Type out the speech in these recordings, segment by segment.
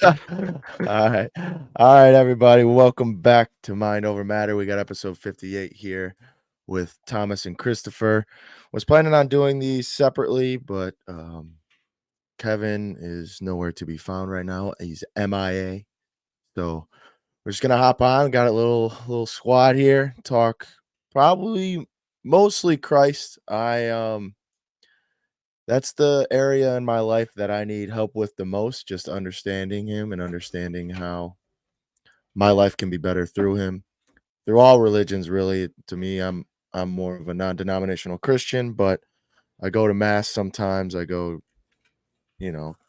All right. All right, everybody. Welcome back to Mind Over Matter. We got episode 58 here with Thomas and Christopher. Was planning on doing these separately, but Kevin is nowhere to be found right now. He's MIA. So we're just gonna hop on. Got a little squad here. Talk probably mostly Christ. I that's the area in my life that I need help with the most, just understanding him and understanding how my life can be better through him. Through all religions, really. To me, I'm more of a non-denominational Christian, but I go to mass sometimes. I go,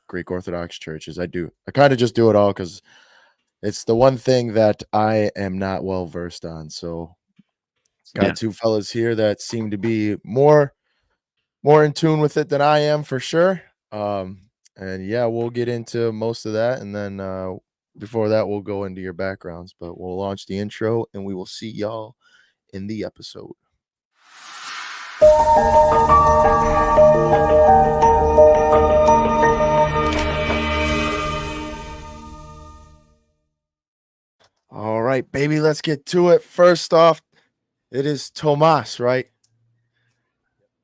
Greek Orthodox churches. I kind of just do it all because it's the one thing that I am not well versed on. So Yeah, got two fellas here that seem to be more in tune with it than I am for sure. And yeah, we'll get into most of that, and then before that, we'll go into your backgrounds. But we'll launch the intro, and we will see y'all in the episode. All right, baby, let's get to it. First off, it is Tomas, right?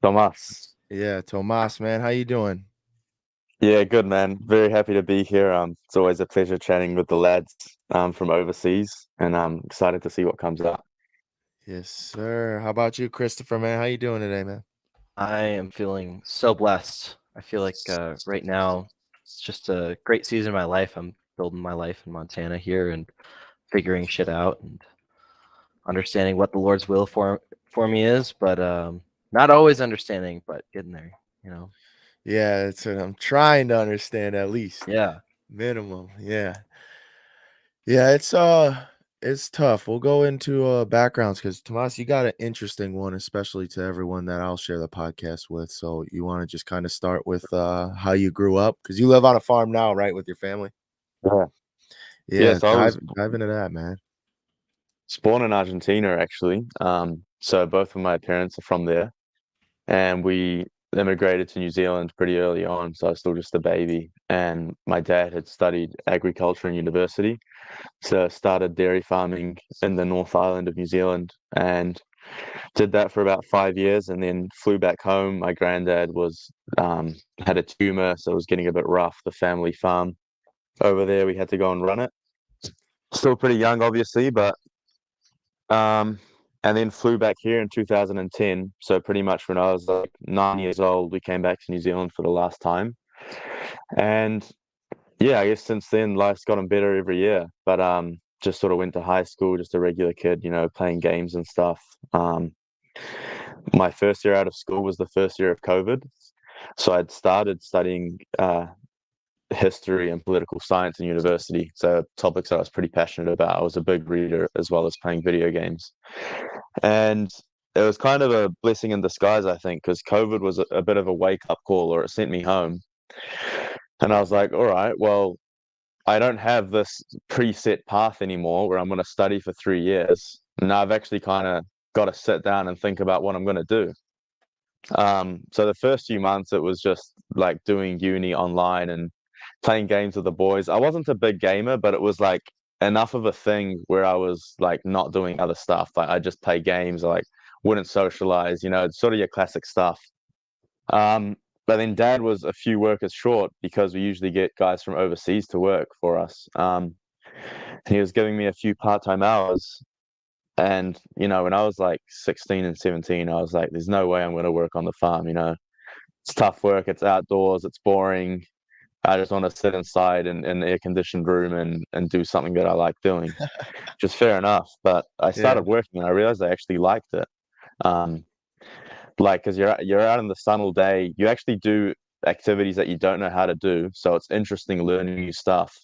Tomas. Yeah, Tomas, man. How you doing? Yeah, good man. Very happy to be here. It's always a pleasure chatting with the lads from overseas, and I'm excited to see what comes out. Yes, sir. How about you, Christopher, man? How you doing today, man? I am feeling so blessed. I feel like right now it's just a great season of my life. I'm building my life in Montana here and figuring shit out and understanding what the Lord's will for me is, but not always understanding, but getting there, you know. Yeah, that's what I'm trying to understand at least. Yeah. Minimum. Yeah. Yeah, it's tough. We'll go into backgrounds because Tomas, you got an interesting one, especially to everyone that I'll share the podcast with. So you want to just kind of start with how you grew up because you live on a farm now, right, with your family? Yeah. Yeah, Yeah, so I dive into that, man. was born in Argentina actually. So both of my parents are from there, and we immigrated to New Zealand pretty early on. So I was still just a baby, and my dad had studied agriculture in university, so started dairy farming in the North Island of New Zealand, and did that for about 5 years, and then flew back home. My granddad was had a tumor, so it was getting a bit rough. The family farm over there, we had to go and run it. Still pretty young, obviously, but um, and then flew back here in 2010. So pretty much when I was like 9 years old, we came back to New Zealand for the last time. And yeah, I guess since then life's gotten better every year. But just sort of went to high school, just a regular kid, playing games and stuff. My first year out of school was the first year of COVID. So I'd started studying history and political science in university. So topics that I was pretty passionate about. I was a big reader as well as playing video games. And it was kind of a blessing in disguise, I think, because COVID was a bit of a wake up call, or it sent me home. And I was like, all right, well, I don't have this preset path anymore where I'm going to study for 3 years. Now I've actually kind of got to sit down and think about what I'm going to do. So the first few months, it was just like doing uni online and playing games with the boys. I wasn't a big gamer, but it was like enough of a thing where I was like not doing other stuff. Like I just play games, I like wouldn't socialize, sort of your classic stuff. Um, but then dad was a few workers short because we usually get guys from overseas to work for us. And he was giving me a few part-time hours. And, when I was like 16 and 17, I was like, there's no way I'm going to work on the farm. It's tough work. It's outdoors. It's boring. I just want to sit inside in an air-conditioned room and do something that I like doing, which is fair enough. But I Yeah. started working and I realized I actually liked it. Um, like, because you're out in the sun all day, you actually do activities that you don't know how to do. So it's interesting learning new stuff.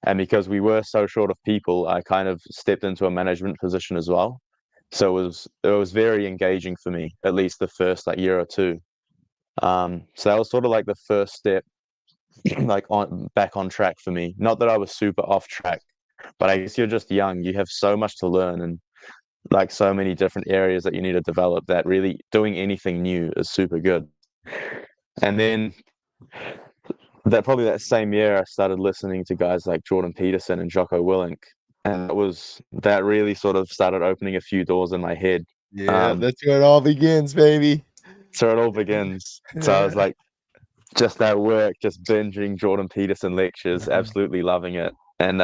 And because we were so short of people, I kind of stepped into a management position as well. So it was very engaging for me, at least the first like year or two. So that was sort of like the first step, like on back on track for me. Not that I was super off track, but I guess you're just young. You have so much to learn and like so many different areas that you need to develop that really doing anything new is super good. And then that same year I started listening to guys like Jordan Peterson and Jocko Willink, and that really sort of started opening a few doors in my head. Yeah, that's where it all begins, baby. So it all begins. So I was like, just at work, just binging Jordan Peterson lectures, absolutely loving it. And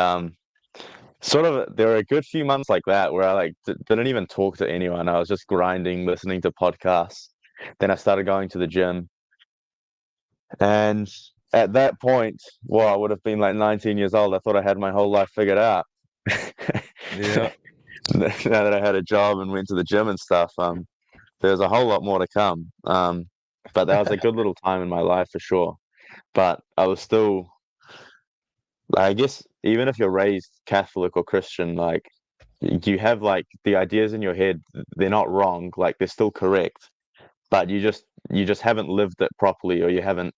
sort of there were a good few months like that where I like didn't even talk to anyone. I was just grinding, listening to podcasts. Then I started going to the gym, and at that point, well, I would have been like 19 years old. I thought I had my whole life figured out. Yeah. Now that I had a job and went to the gym and stuff, there's a whole lot more to come. But that was a good little time in my life for sure. But I was still, I guess, even if you're raised Catholic or Christian, like you have like the ideas in your head, they're not wrong, like they're still correct, but you just haven't lived it properly, or you haven't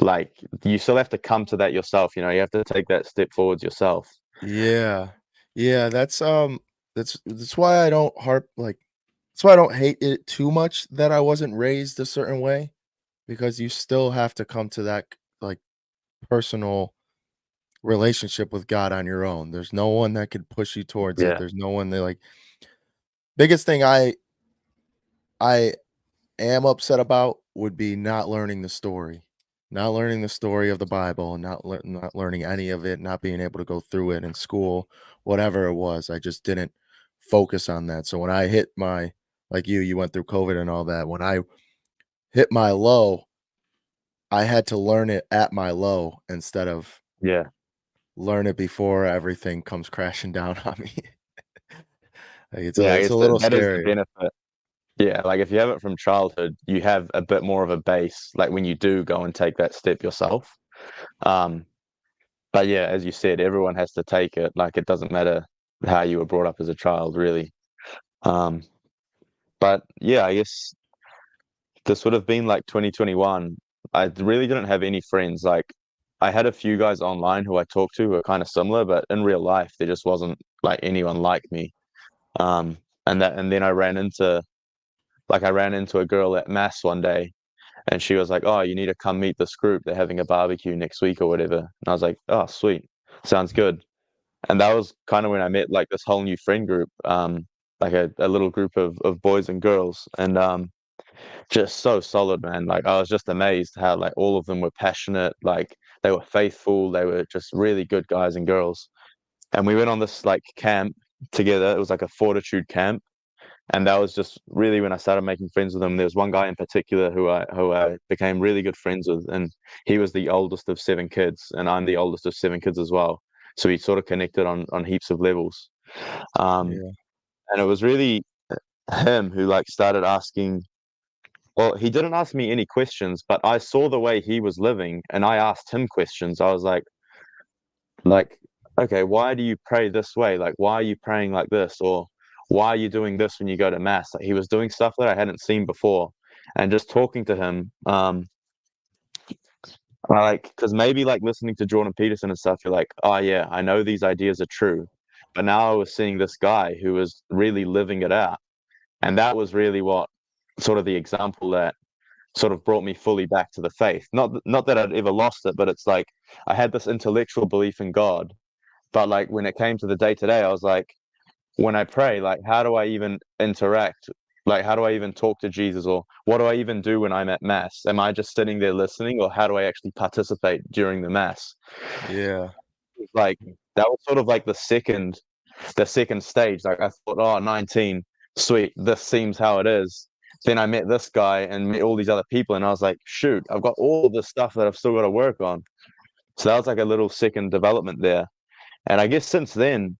like you still have to come to that yourself. You have to take that step forwards yourself. Yeah. Yeah, that's why I don't that's why I don't hate it too much that I wasn't raised a certain way, because you still have to come to that like personal relationship with God on your own. There's no one that could push you towards it. Yeah, There's no one that biggest thing I am upset about would be not learning the story. Not learning the story of the Bible, not learning any of it, not being able to go through it in school, whatever it was. I just didn't focus on that. So when I hit my like you went through COVID and all that. When I hit my low, I had to learn it at my low instead of yeah, learn it before everything comes crashing down on me. Like yeah. I it's a guess little that is the scary. benefit. Yeah, like if you have it from childhood, you have a bit more of a base, like when you do go and take that step yourself. Um, but yeah, as you said, everyone has to take it. Like it doesn't matter how you were brought up as a child, really. Um, but yeah, I guess this would have been like 2021. I really didn't have any friends. Like I had a few guys online who I talked to who were kind of similar, but in real life, there just wasn't like anyone like me. Um, and then I ran into a girl at mass one day, and she was like, "Oh, you need to come meet this group. They're having a barbecue next week or whatever." And I was like, "Oh, sweet, sounds good." And that was kind of when I met like this whole new friend group, like a little group of boys and girls, and just so solid, man. Like I was just amazed how like all of them were passionate, like they were faithful, they were just really good guys and girls. And we went on this like camp together. It was like a fortitude camp, and that was just really when I started making friends with them. There was one guy in particular who I became really good friends with, and he was the oldest of 7 kids, and I'm the oldest of 7 kids as well. So we sort of connected on heaps of levels. Um, Yeah. and it was really him who like started asking. Well, he didn't ask me any questions, but I saw the way he was living, and I asked him questions. I was like, okay, why do you pray this way? Like, why are you praying like this? Or why are you doing this when you go to mass? Like, he was doing stuff that I hadn't seen before, and just talking to him, because maybe like listening to Jordan Peterson and stuff, you're like, oh yeah, I know these ideas are true, but now I was seeing this guy who was really living it out, and that was really what sort of the example that sort of brought me fully back to the faith. Not that I'd ever lost it, but it's like I had this intellectual belief in God, but like when it came to the day to day, I was like, when I pray, like how do I even interact? Like how do I even talk to Jesus, or what do I even do when I'm at mass? Am I just sitting there listening, or how do I actually participate during the mass? Yeah. Like that was sort of like the second stage. Like I thought, oh, 19, sweet, this seems how it is. Then I met this guy and met all these other people, and I was like, shoot, I've got all this stuff that I've still got to work on. So that was like a little second development there. And I guess since then,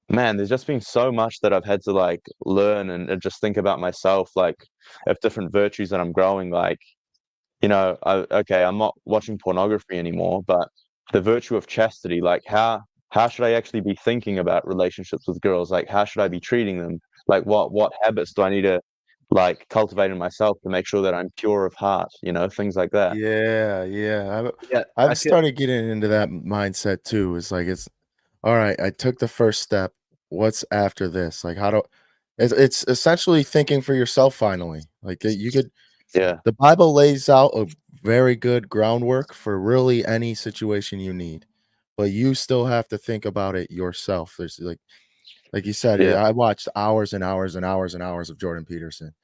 man, there's just been so much that I've had to like learn and just think about myself, like of different virtues that I'm growing. Like, okay, I'm not watching pornography anymore, but the virtue of chastity, like how should I actually be thinking about relationships with girls? Like how should I be treating them? Like what habits do I need to like cultivate in myself to make sure that I'm pure of heart, things like that. Yeah, yeah. Yeah, I I've feel started getting into that mindset too. It's all right, I took the first step. What's after this? Like it's essentially thinking for yourself finally. Like you could Yeah. the Bible lays out a very good groundwork for really any situation you need. But you still have to think about it yourself. There's like you said, Yeah, I watched hours and hours and hours and hours of Jordan Peterson.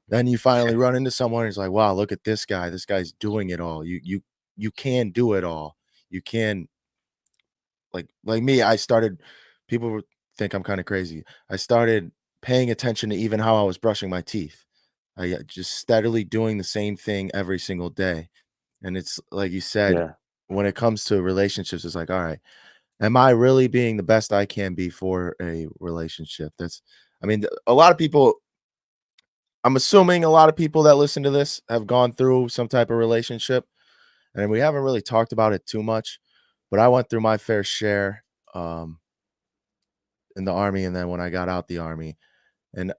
Then you finally run into someone who's like, wow, look at this guy. This guy's doing it all. You can do it all. You can like me, I started people would think I'm kind of crazy. I started paying attention to even how I was brushing my teeth. I just steadily doing the same thing every single day. And it's like you said, yeah, when it comes to relationships, it's like, all right, am I really being the best I can be for a relationship? I mean, a lot of people, I'm assuming a lot of people that listen to this have gone through some type of relationship, and we haven't really talked about it too much, but I went through my fair share um, in the army, and then when I got out the army, and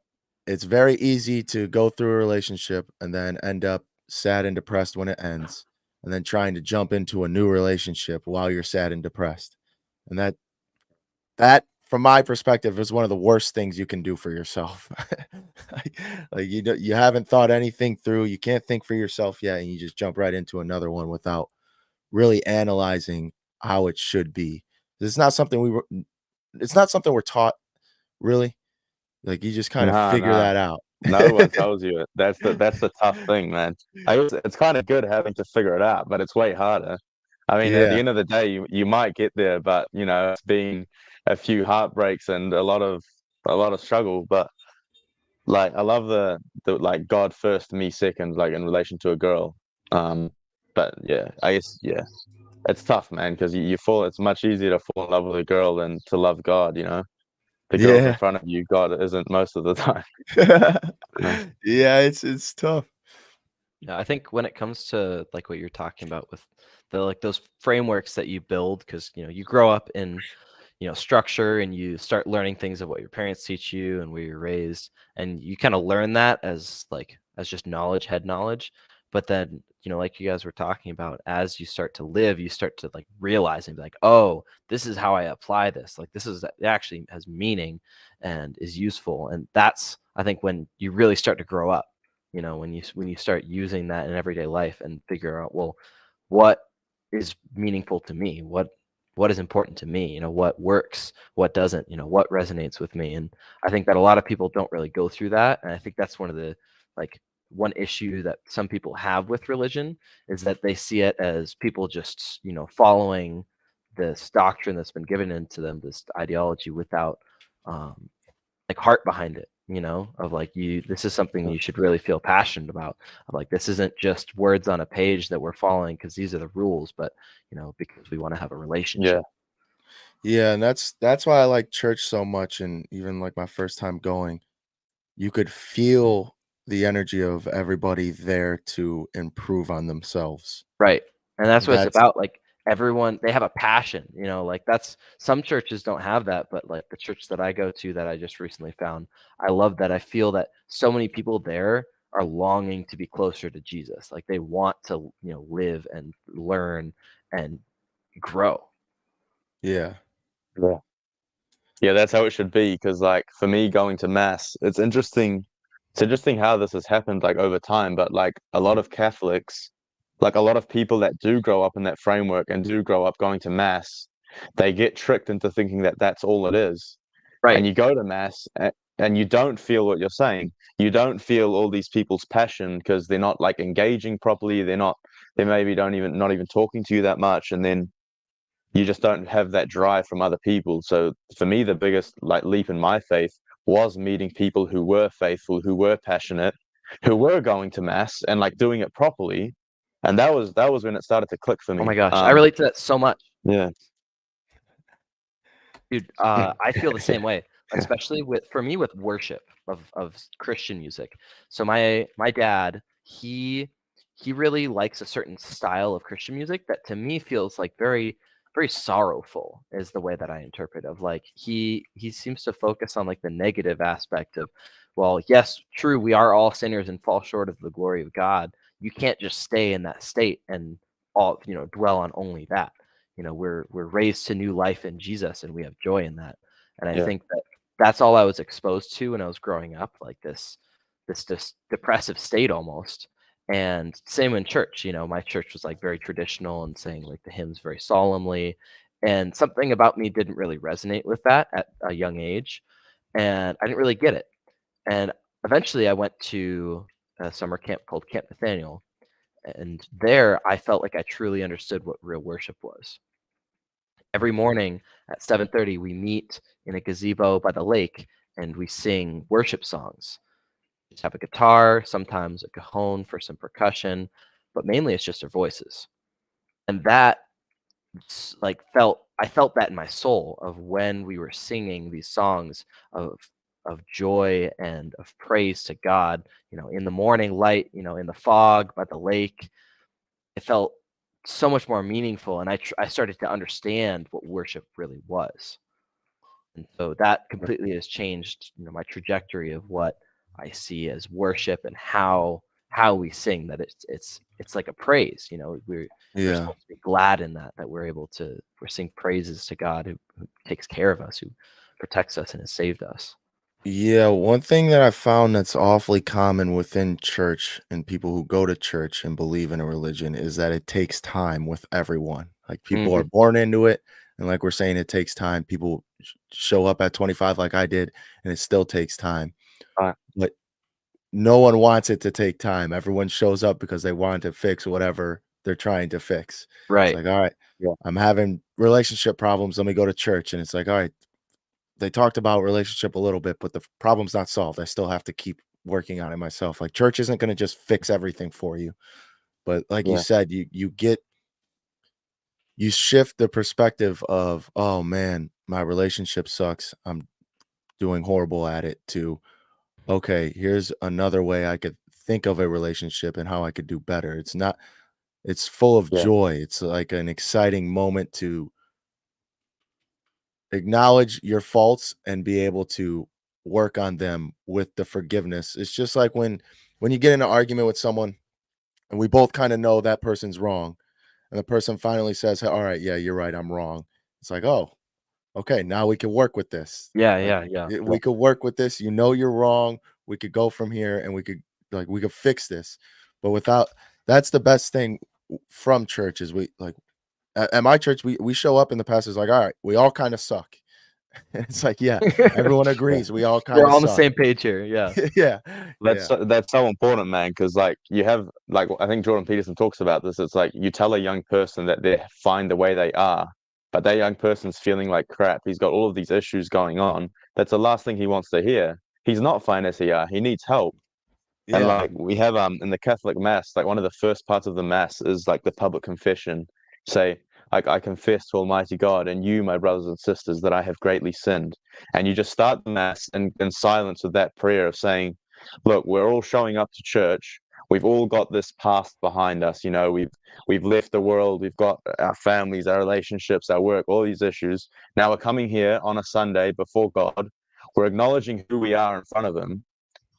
it's very easy to go through a relationship and then end up sad and depressed when it ends, and then trying to jump into a new relationship while you're sad and depressed, and that, from my perspective, is one of the worst things you can do for yourself. Like you haven't thought anything through, you can't think for yourself yet, and you just jump right into another one without really analyzing how it should be. It's not something we're taught, really. Like, you just kinda nah, figure nah. that out. No one tells you it. That's the tough thing, man. I guess it's kind of good having to figure it out, but it's way harder. I mean, at the Yeah. end of the day, you might get there, but it's been a few heartbreaks and a lot of struggle. But like, I love the like God first, me second, like in relation to a girl. Um, but yeah, I guess yeah, it's tough, man, because you fall. It's much easier to fall in love with a girl than to love God. The girl's in Yeah. front of you, God isn't most of the time. Yeah, it's tough. Yeah, I think when it comes to like what you're talking about with the like those frameworks that you build, because you grow up in structure and you start learning things of what your parents teach you and where you're raised, and you kind of learn that as just knowledge, head knowledge. But then like you guys were talking about, as you start to live, you start to like realize and be like, oh, this is how I apply this, like this is, it actually has meaning and is useful. And that's, I think, when you really start to grow up, when you start using that in everyday life and figure out, well, what is meaningful to me, what is important to me, what works, what doesn't, what resonates with me. And I think that a lot of people don't really go through that. And I think that's one of the, like, one issue that some people have with religion is that they see it as people just following this doctrine that's been given into them, this ideology, without um, like heart behind it, of like, this is something you should really feel passionate about, of like, this isn't just words on a page that we're following because these are the rules, but because we want to have a Yeah, relationship. Yeah, and that's why I like church so much, and even, like, my first time going, you could feel the energy of everybody there to improve on themselves. Right. And that's what it's That's about. Like, everyone, they have a passion, like, that's, some churches don't have that, but like the church that I go to that I just recently found, I love that. I feel that so many people there are longing to be closer to Jesus. Like, they want to, live and learn and grow. yeah. yeah, yeah. That's how it should be. Because like for me, going to mass, it's interesting. It's interesting how this has happened like over time. But like a lot of Catholics, like a lot of people that do grow up in that framework and do grow up going to mass, they get tricked into thinking that that's all it is. Right. And you go to mass and you don't feel what you're saying. You don't feel all these people's passion because they're not like engaging properly. They maybe don't even not even talking to you that much, and then you just don't have that drive from other people. So for me, the biggest like leap in my faith was meeting people who were faithful, who were passionate, who were going to mass and like doing it properly. And that was when it started to click for Oh my me. gosh, I relate to that so much. Yeah, Dude, I feel the same way, especially for me with worship of Christian music. So my dad, he really likes a certain style of Christian music that to me feels like very, very sorrowful, is the way that I interpret, of like, he seems to focus on like the negative aspect of, well, yes, true, we are all sinners and fall short of the glory of God. You can't just stay in that state and all, dwell on only that. We're raised to new life in Jesus, and we have joy in that. And I yeah, think that that's all I was exposed to when I was growing up, like this depressive state almost. And same in church, my church was like very traditional and saying like the hymns very solemnly. And something about me didn't really resonate with that at a young age. And I didn't really get it. And eventually I went to a summer camp called Camp Nathaniel. And there I felt like I truly understood what real worship was. Every morning at 7:30, we meet in a gazebo by the lake and we sing worship songs. Just have a guitar, sometimes a cajon for some percussion, but mainly it's just our voices. And that I felt that in my soul of when we were singing these songs of joy and of praise to God, in the morning light, in the fog by the lake. It felt so much more meaningful, and I started to understand what worship really was. And so that completely has changed, my trajectory of what I see as worship and how we sing. That it's like a praise. We're Yeah. supposed to be glad in that we're sing praises to God who takes care of us, who protects us and has saved us. Yeah, one thing that I found that's awfully common within church and people who go to church and believe in a religion is that it takes time with everyone. Like people are Hmm. born into it, and like we're saying, it takes time. People show up at 25 like I did, and it still takes time. Right. But no one wants it to take time. Everyone shows up because they want to fix whatever they're trying to fix. It's Right. like, all right, Yeah. I'm having relationship problems. Let me go to church. And it's like, all right, they talked about relationship a little bit, but the problem's not solved. I still have to keep working on it myself. Like church isn't going to just fix everything for you. But like you Yeah. said, you shift the perspective of, oh man, my relationship sucks. I'm doing horrible at it to, okay, here's another way I could think of a relationship and how I could do better. It's full of Yeah. joy. It's like an exciting moment to acknowledge your faults and be able to work on them with the forgiveness. It's just like when you get in an argument with someone and we both kind of know that person's wrong and the person finally says, "Hey, all right, yeah, you're right, I'm wrong." It's like, "Oh, okay, now we can work with this." Yeah, Like yeah, yeah. Yeah. we could work with this. You know you're wrong. We could go from here and we could fix this. But without that's the best thing from church is we like at my church we show up and the pastor's like, "All right, we all kind of suck." And it's like, yeah, everyone Yeah. agrees we all kind We're of all on the suck. same page here. Yeah. Yeah. That's Yeah. that's so important, man. Because like you have like I think Jordan Peterson talks about this. It's like you tell a young person that they're fine the way they are, but that young person's feeling like crap. He's got all of these issues going on. That's the last thing he wants to hear. He's not fine as he are. He needs help. And Yeah. like we have in the Catholic Mass, like one of the first parts of the Mass is like the public confession. Say, like I confess to Almighty God and you, my brothers and sisters, that I have greatly sinned. And you just start the Mass in silence with that prayer of saying, look, we're all showing up to church. We've all got this past behind us. We've left the world. We've got our families, our relationships, our work, all these issues. Now we're coming here on a Sunday before God. We're acknowledging who we are in front of Him,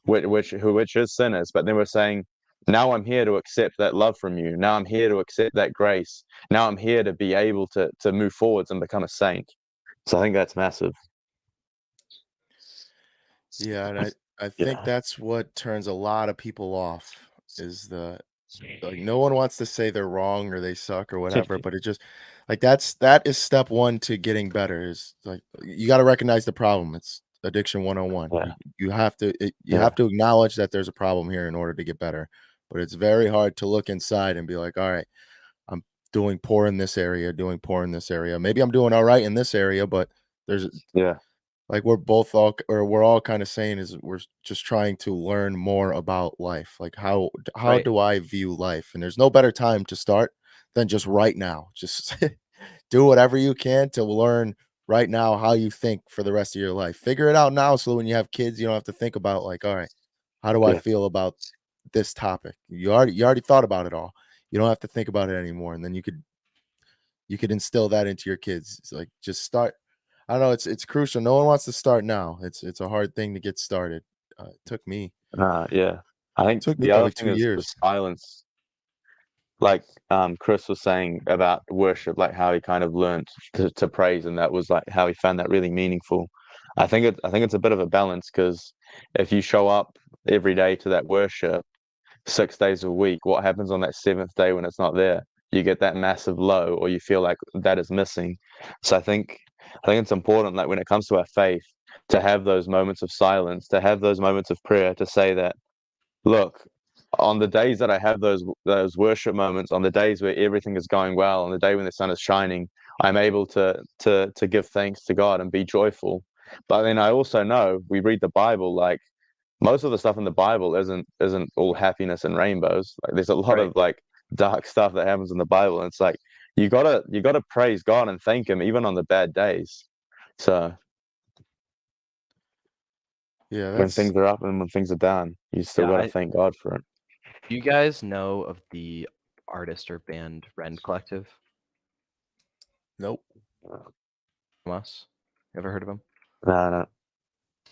which is sinners. But then we're saying, now I'm here to accept that love from you. Now I'm here to accept that grace. Now I'm here to be able to move forwards and become a saint. So I think that's massive. Yeah, and I think Yeah. that's what turns a lot of people off is the like no one wants to say they're wrong or they suck or whatever, but it just like that is step 1 to getting better is like you got to recognize the problem. It's addiction 101. Yeah. You Yeah. have to acknowledge that there's a problem here in order to get better. But it's very hard to look inside and be like, "All right, I'm doing poor in this area, doing poor in this area. Maybe I'm doing all right in this area, but there's Yeah. like we're all kind of saying is we're just trying to learn more about life. Like how Right. do I view life? And there's no better time to start than just right now. Just do whatever you can to learn right now how you think for the rest of your life. Figure it out now so when you have kids, you don't have to think about like, all right, how do I Yeah. feel about this topic? You already thought about it all. You don't have to think about it anymore. And then you could instill that into your kids. It's like just start. I don't know. It's crucial. No one wants to start now. It's a hard thing to get started. It Yeah. I think took me the other probably thing two is the years. silence. Like Chris was saying about worship, like how he kind of learned to praise, and that was like how he found that really meaningful. I think it's a bit of a balance because if you show up every day to that worship, 6 days a week, what happens on that seventh day when it's not there? You get that massive low, or you feel like that is missing. So I think it's important, like when it comes to our faith, to have those moments of silence, to have those moments of prayer, to say that, look, on the days that I have those worship moments, on the days where everything is going well, on the day when the sun is shining, I'm able to give thanks to God and be joyful. But then I also know, we read the Bible, like most of the stuff in the Bible isn't all happiness and rainbows. Like there's a lot Right. of like dark stuff that happens in the Bible. And it's like you gotta praise God and thank Him even on the bad days. So Yeah, when that's things are up and when things are down, you still Yeah, gotta thank God for it. you guys know of the artist or band Rend Collective? nope. Tomas? Ever heard of them? No, no.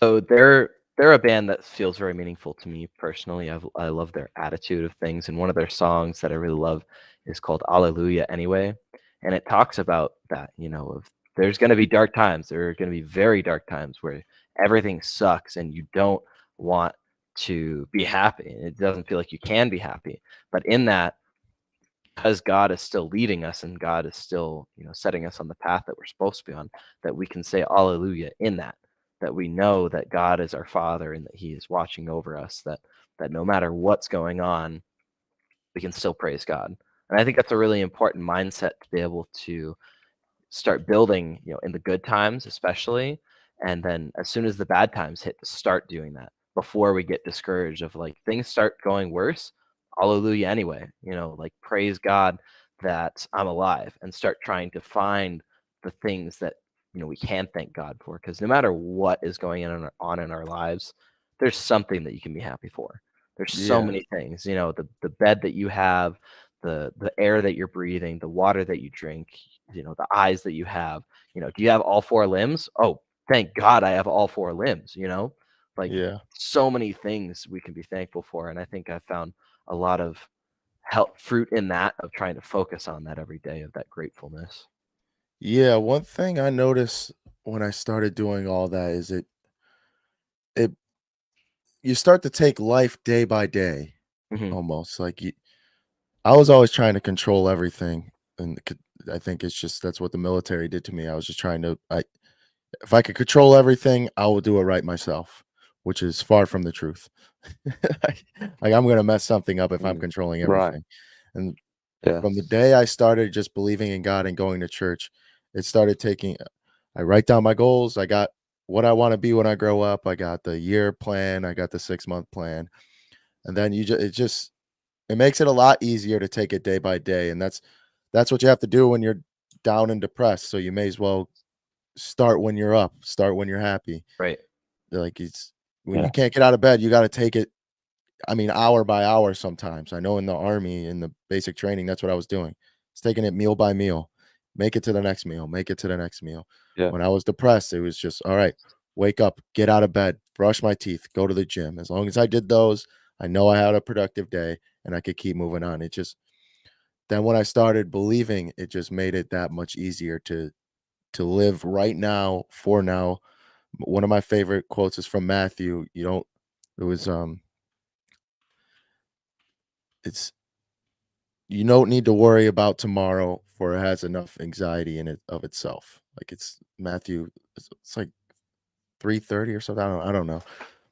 So they're a band that feels very meaningful to me personally. I love their attitude of things, and one of their songs that I really love is called "Alleluia." Anyway, and it talks about that. Of there's going to be dark times. There are going to be very dark times where everything sucks, and you don't want to be happy. It doesn't feel like you can be happy, but in that, because God is still leading us and God is still, setting us on the path that we're supposed to be on, that we can say Alleluia in that we know that God is our Father and that He is watching over us, that no matter what's going on, we can still praise God. And I think that's a really important mindset to be able to start building, in the good times especially, and then as soon as the bad times hit, to start doing that before we get discouraged of like things start going worse. Hallelujah anyway, like praise God that I'm alive and start trying to find the things that we can thank God for, because no matter what is going on in our lives, there's something that you can be happy for. There's so Yeah. many things, the bed that you have, the air that you're breathing, the water that you drink, the eyes that you have. Do you have all four limbs? Oh, thank God I have all four limbs. Like Yeah. so many things we can be thankful for, and I think I found a lot of help fruit in that, of trying to focus on that every day, of that gratefulness. Yeah, one thing I noticed when I started doing all that is it you start to take life day by day Hmm. almost. Like I was always trying to control everything, and I think it's just that's what the military did to me. I was just trying to I if I could control everything, I will do it right myself, which is far from the truth. Like I'm gonna mess something up if I'm Mm. controlling Right. everything. And Yeah. from the day I started just believing in God and going to church, it started taking I write down my goals. I got what I want to be when I grow up. I got the year plan. I got the 6-month plan. And then it makes it a lot easier to take it day by day. And that's what you have to do when you're down and depressed. So you may as well start when you're up, start when you're happy. Right. Like it's when you Yeah. can't get out of bed, you got to take it. I mean, hour by hour sometimes. I know in the army, in the basic training, that's what I was doing. It's taking it meal by meal. Make it to the next meal. Make it to the next meal. Yeah. When I was depressed, it was just, all right, wake up, get out of bed, brush my teeth, go to the gym. As long as I did those, I know I had a productive day and I could keep moving on. It just then when I started believing, it just made it that much easier to live right now for now. One of my favorite quotes is from Matthew. You don't it was it's you don't need to worry about tomorrow, for it has enough anxiety in it of itself. Like it's Matthew, it's like 3:30 or something. I don't know.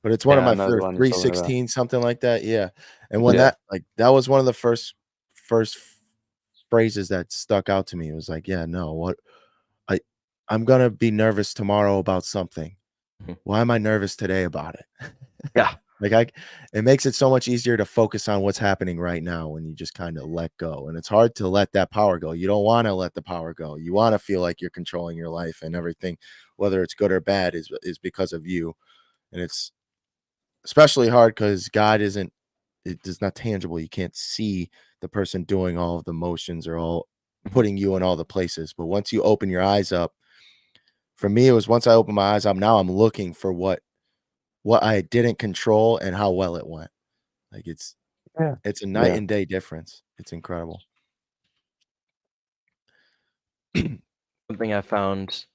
But it's one of Yeah, I my know the first one you're talking about. 3:16, something like that. Yeah. And when Yeah. that was one of the first phrases that stuck out to me. It was like, yeah, no, what I I'm gonna be nervous tomorrow about something. Mhm. Why am I nervous today about it? Yeah. Like it makes it so much easier to focus on what's happening right now when you just kind of let go. And it's hard to let that power go. You don't want to let the power go. You want to feel like you're controlling your life and everything, whether it's good or bad, is because of you. And it's especially hard because God isn't it is not tangible. You can't see the person doing all of the motions or all Mhm. putting you in all the places. But once you open your eyes up, for me, it was once I opened my eyes up, now I'm looking for what I didn't control and how well it went. Like Yeah. it's a night Yeah. and day difference. It's incredible. Something I found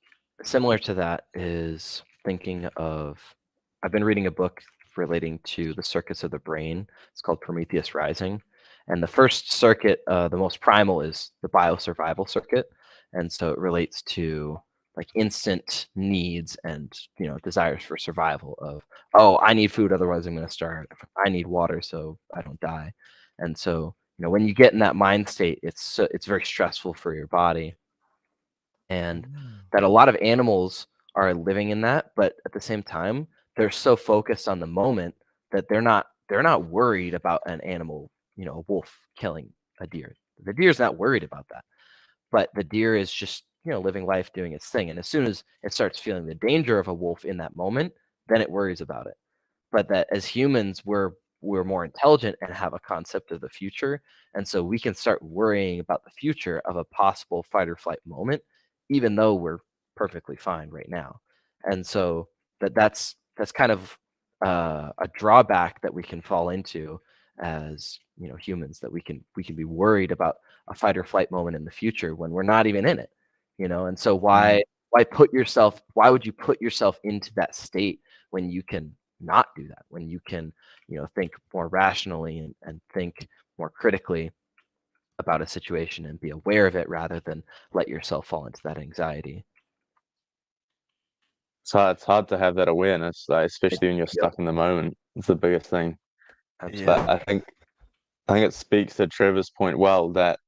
similar to that is thinking of. I've been reading a book relating to the circuits of the brain. It's called Prometheus Rising. And the first circuit, the most primal, is the biosurvival circuit. And so it relates to like instant needs and desires for survival of, oh, I need food, otherwise I'm going to starve. I need water so I don't die. And so when you get in that mind state, it's very stressful for your body. And that a lot of animals are living in that, but at the same time they're so focused on the moment that they're not worried about an animal, a wolf killing a deer. The deer's not worried about that, but the deer is just living life, doing its thing. And as soon as it starts feeling the danger of a wolf in that moment, then it worries about it. But that as humans, we're more intelligent and have a concept of the future, and so we can start worrying about the future of a possible fight or flight moment, even though we're perfectly fine right now. And so that's kind of a drawback that we can fall into as humans, that we can be worried about a fight or flight moment in the future when we're not even in it. And so why would you put yourself into that state when you can not do that, when you can think more rationally and think more critically about a situation and be aware of it rather than let yourself fall into that anxiety. So it's hard to have that awareness, like, especially when you're Yep, stuck in the moment. It's the biggest thing. absolutely. But I think it speaks to Trevor's point well, that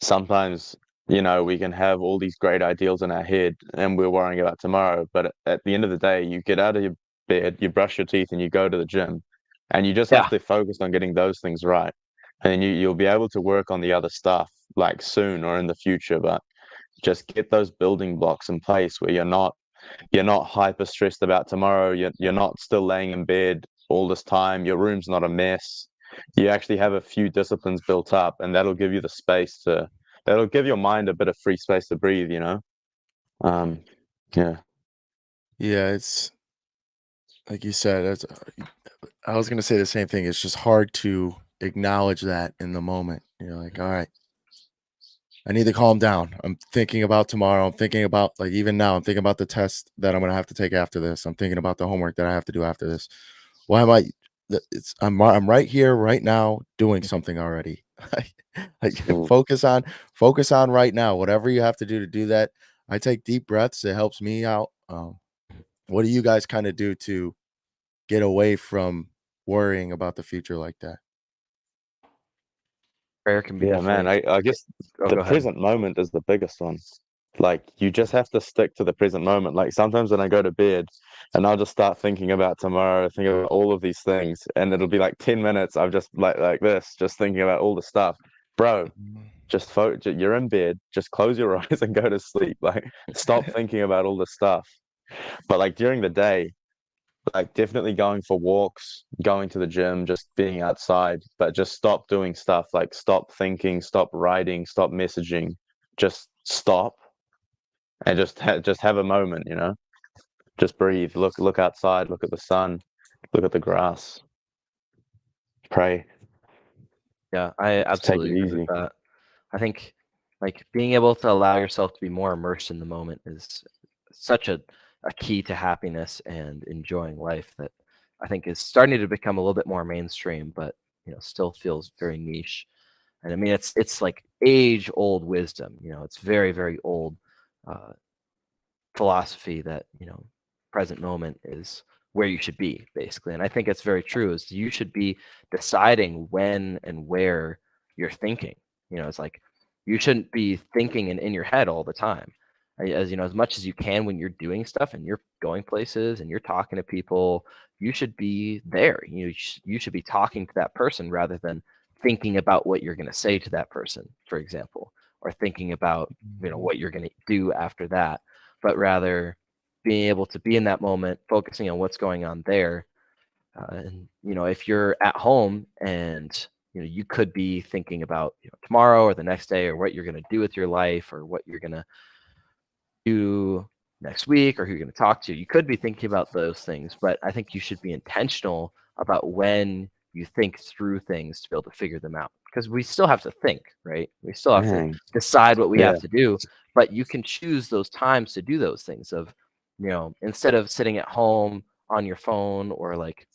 sometimes we can have all these great ideals in our head and we're worrying about tomorrow, but at the end of the day you get out of your bed, you brush your teeth, and you go to the gym, and you just have Yeah, to focus on getting those things right, and you'll be able to work on the other stuff like soon or in the future. But just get those building blocks in place where you're not hyper stressed about tomorrow. You're not still laying in bed all this time. Your room's not a mess. You actually have a few disciplines built up, and that'll give your mind a bit of free space to breathe. Um, yeah. Yeah, it's like you said, I was gonna say the same thing. It's just hard to acknowledge that in the moment. You're like, all right, I need to calm down. I'm thinking about tomorrow. I'm thinking about, like, even now, I'm thinking about the test that I'm gonna have to take after this. I'm thinking about the homework that I have to do after this. Why am I? I'm right here, right now, doing something already. Like, Mm. focus on right now. Whatever you have to do to do that. I take deep breaths. It helps me out. What do you guys kind of do to get away from worrying about the future like that? prayer can be Yeah, man. definitely. I guess Oh, the go ahead. present moment is the biggest one. Like, you just have to stick to the present moment. Like, sometimes when I go to bed and I'll just start thinking about tomorrow, thinking about all of these things, and it'll be like 10 minutes. I've just like this, just thinking about all the stuff. Bro, you're in bed, just close your eyes and go to sleep. Like, stop thinking about all the stuff. But like during the day, like, definitely going for walks, going to the gym, just being outside, but just stop doing stuff. Like, stop thinking, stop writing, stop messaging. Just stop and just have a moment. Just breathe, look outside, look at the sun, look at the grass, pray, Yeah, I just take absolutely it agree with easy. that. I think like being able to allow yourself to be more immersed in the moment is such a key to happiness and enjoying life that I think is starting to become a little bit more mainstream, but still feels very niche. And I mean, it's like age old wisdom. It's very very old uh, philosophy that present moment is where you should be, basically. And I think it's very true, is you should be deciding when and where you're thinking. It's like you shouldn't be thinking in your head all the time. As as much as you can when you're doing stuff and you're going places and you're talking to people, you should be there. You should be talking to that person rather than thinking about what you're going to say to that person, for example, or thinking about what you're going to do after that, but rather being able to be in that moment, focusing on what's going on there. And if you're at home and you could be thinking about tomorrow or the next day or what you're going to do with your life or what you're going to do next week or who you're going to talk to. You could be thinking about those things, but I think you should be intentional about when you think through things to be able to figure them out. Because we still have to think, right? We still have to Dang. decide what we Yeah. have to do, but you can choose those times to do those things of, instead of sitting at home on your phone or like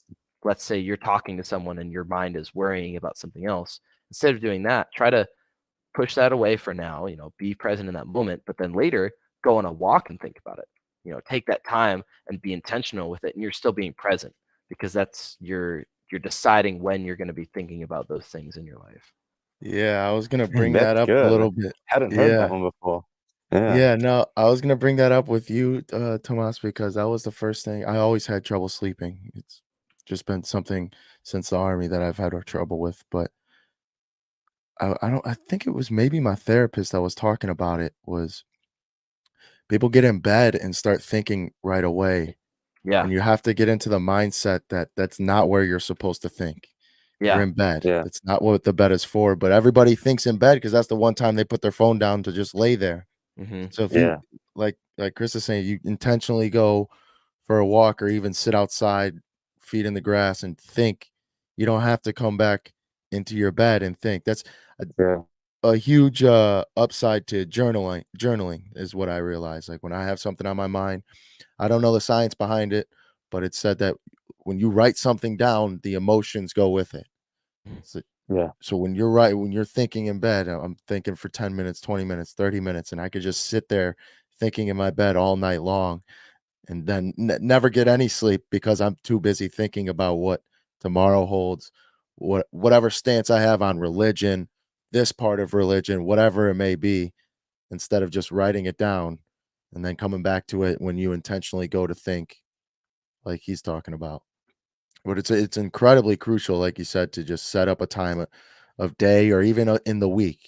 let's say you're talking to someone and your mind is worrying about something else. Instead of doing that, try to push that away for now, be present in that moment, but then later go on a walk and think about it. Take that time and be intentional with it, and you're still being present, because that's you're deciding when you're going to be thinking about those things in your life. Yeah, I was gonna Man, bring that that's up a good. little bit. Hadn't heard that Yeah. one before. Yeah. Yeah, no, I was gonna bring that up with you, Tomas, because that was the first thing. I always had trouble sleeping. It's just been something since the army that I've had trouble with. But I don't. I think it was maybe my therapist that was talking about it. Was people get in bed and start thinking right away, Yeah. and you have to get into the mindset that that's not where you're supposed to think. You're Yeah. in bed. Yeah. That's not what the bed is for. But everybody thinks in bed because that's the one time they put their phone down to just lay there. Hmm. So if you Yeah. like Chris is saying, you intentionally go for a walk or even sit outside, feet in the grass and think, you don't have to come back into your bed and think. That's Yeah. a huge upside to journaling. Journaling is what I realize. Like when I have something on my mind, I don't know the science behind it, but it's said that when you write something down, the emotions go with it. So, Yeah. so when you're thinking in bed, I'm thinking for 10 minutes, 20 minutes, 30 minutes, and I could just sit there thinking in my bed all night long and then never get any sleep because I'm too busy thinking about what tomorrow holds, whatever stance I have on religion, this part of religion, whatever it may be, instead of just writing it down and then coming back to it when you intentionally go to think like he's talking about. But it's incredibly crucial, like you said, to just set up a time of day or even in the week.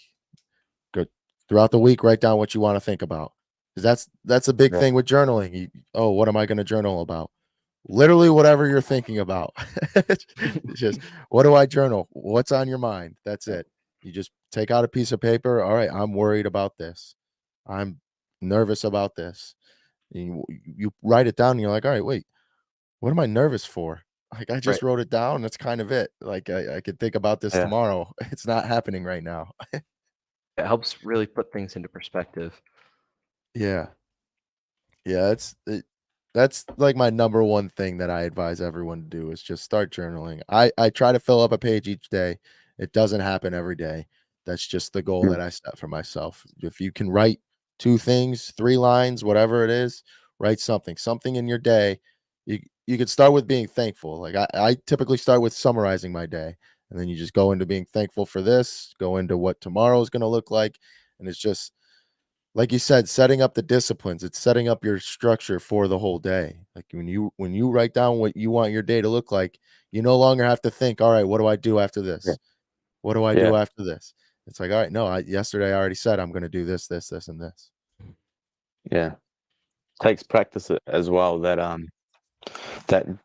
Good throughout the week, write down what you want to think about. 'Cause that's a big Yeah. thing with journaling. Oh, what am I going to journal about? Literally whatever you're thinking about. It's just what do I journal? What's on your mind? That's it. You just take out a piece of paper. All right, I'm worried about this. I'm nervous about this. You write it down and you're like, all right, wait, what am I nervous for? Like I just Right. wrote it down. That's kind of it. Like I could think about this Yeah. tomorrow. It's not happening right now. It helps really put things into perspective. Yeah. Yeah, that's like my number one thing that I advise everyone to do is just start journaling. I try to fill up a page each day. It doesn't happen every day. That's just the goal Mm. that I set for myself. If you can write 2 things, 3 lines, whatever it is, write something in your day. You could start with being thankful. Like I typically start with summarizing my day, and then you just go into being thankful for this, go into what tomorrow is going to look like, and it's just like you said, setting up the disciplines, it's setting up your structure for the whole day. Like when you write down what you want your day to look like, you no longer have to think, all right, what do I do after Yeah. this? What do I do Yeah. after this? It's like, all right, no, yesterday I already said I'm going to do this, this, this, and this. Yeah. Takes practice as well. That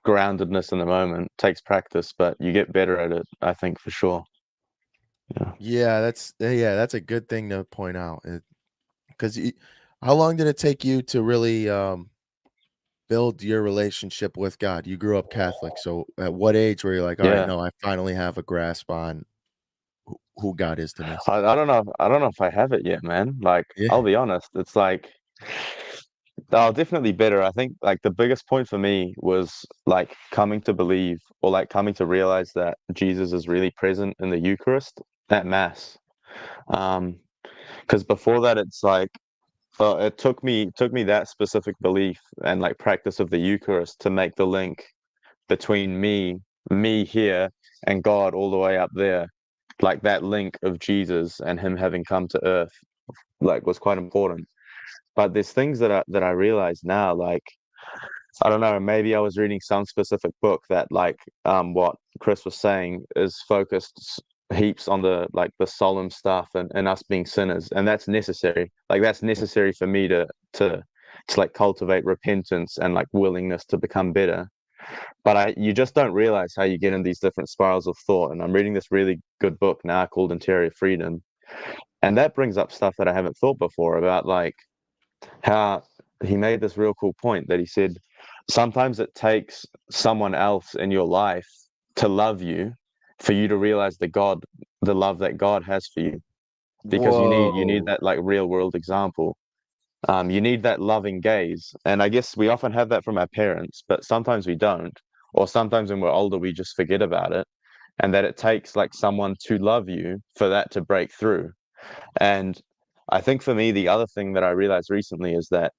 groundedness in the moment takes practice, but you get better at it, I think, for sure. Yeah. Yeah, that's a good thing to point out. Because how long did it take you to really build your relationship with God? You grew up Catholic, so at what age were you like, all right, Yeah. no, I finally have a grasp on who God is to me? I don't know. I don't know if I have it yet, man. Like, Yeah. I'll be honest. It's like, oh, definitely better. I think like the biggest point for me was like coming to believe or like coming to realize that Jesus is really present in the Eucharist at Mass. Um, because before that, it's like it took me that specific belief and like practice of the Eucharist to make the link between me here, and God all the way up there. Like that link of Jesus and him having come to earth, like was quite important. But there's things that I realize now, like I don't know, maybe I was reading some specific book that like what Chris was saying is focused heaps on the like the solemn stuff and us being sinners, and that's necessary. Like that's necessary for me to like cultivate repentance and like willingness to become better. But you just don't realize how you get in these different spirals of thought. And I'm reading this really good book now called Interior Freedom, and that brings up stuff that I haven't thought before about like how he made this real cool point that he said sometimes it takes someone else in your life to love you for you to realize the love that God has for you, because you need Whoa. that like real world example. You need that loving gaze, and I guess we often have that from our parents, but sometimes we don't. or sometimes when we're older, we just forget about it, and that it takes like someone to love you for that to break through. And I think for me, the other thing that I realized recently is that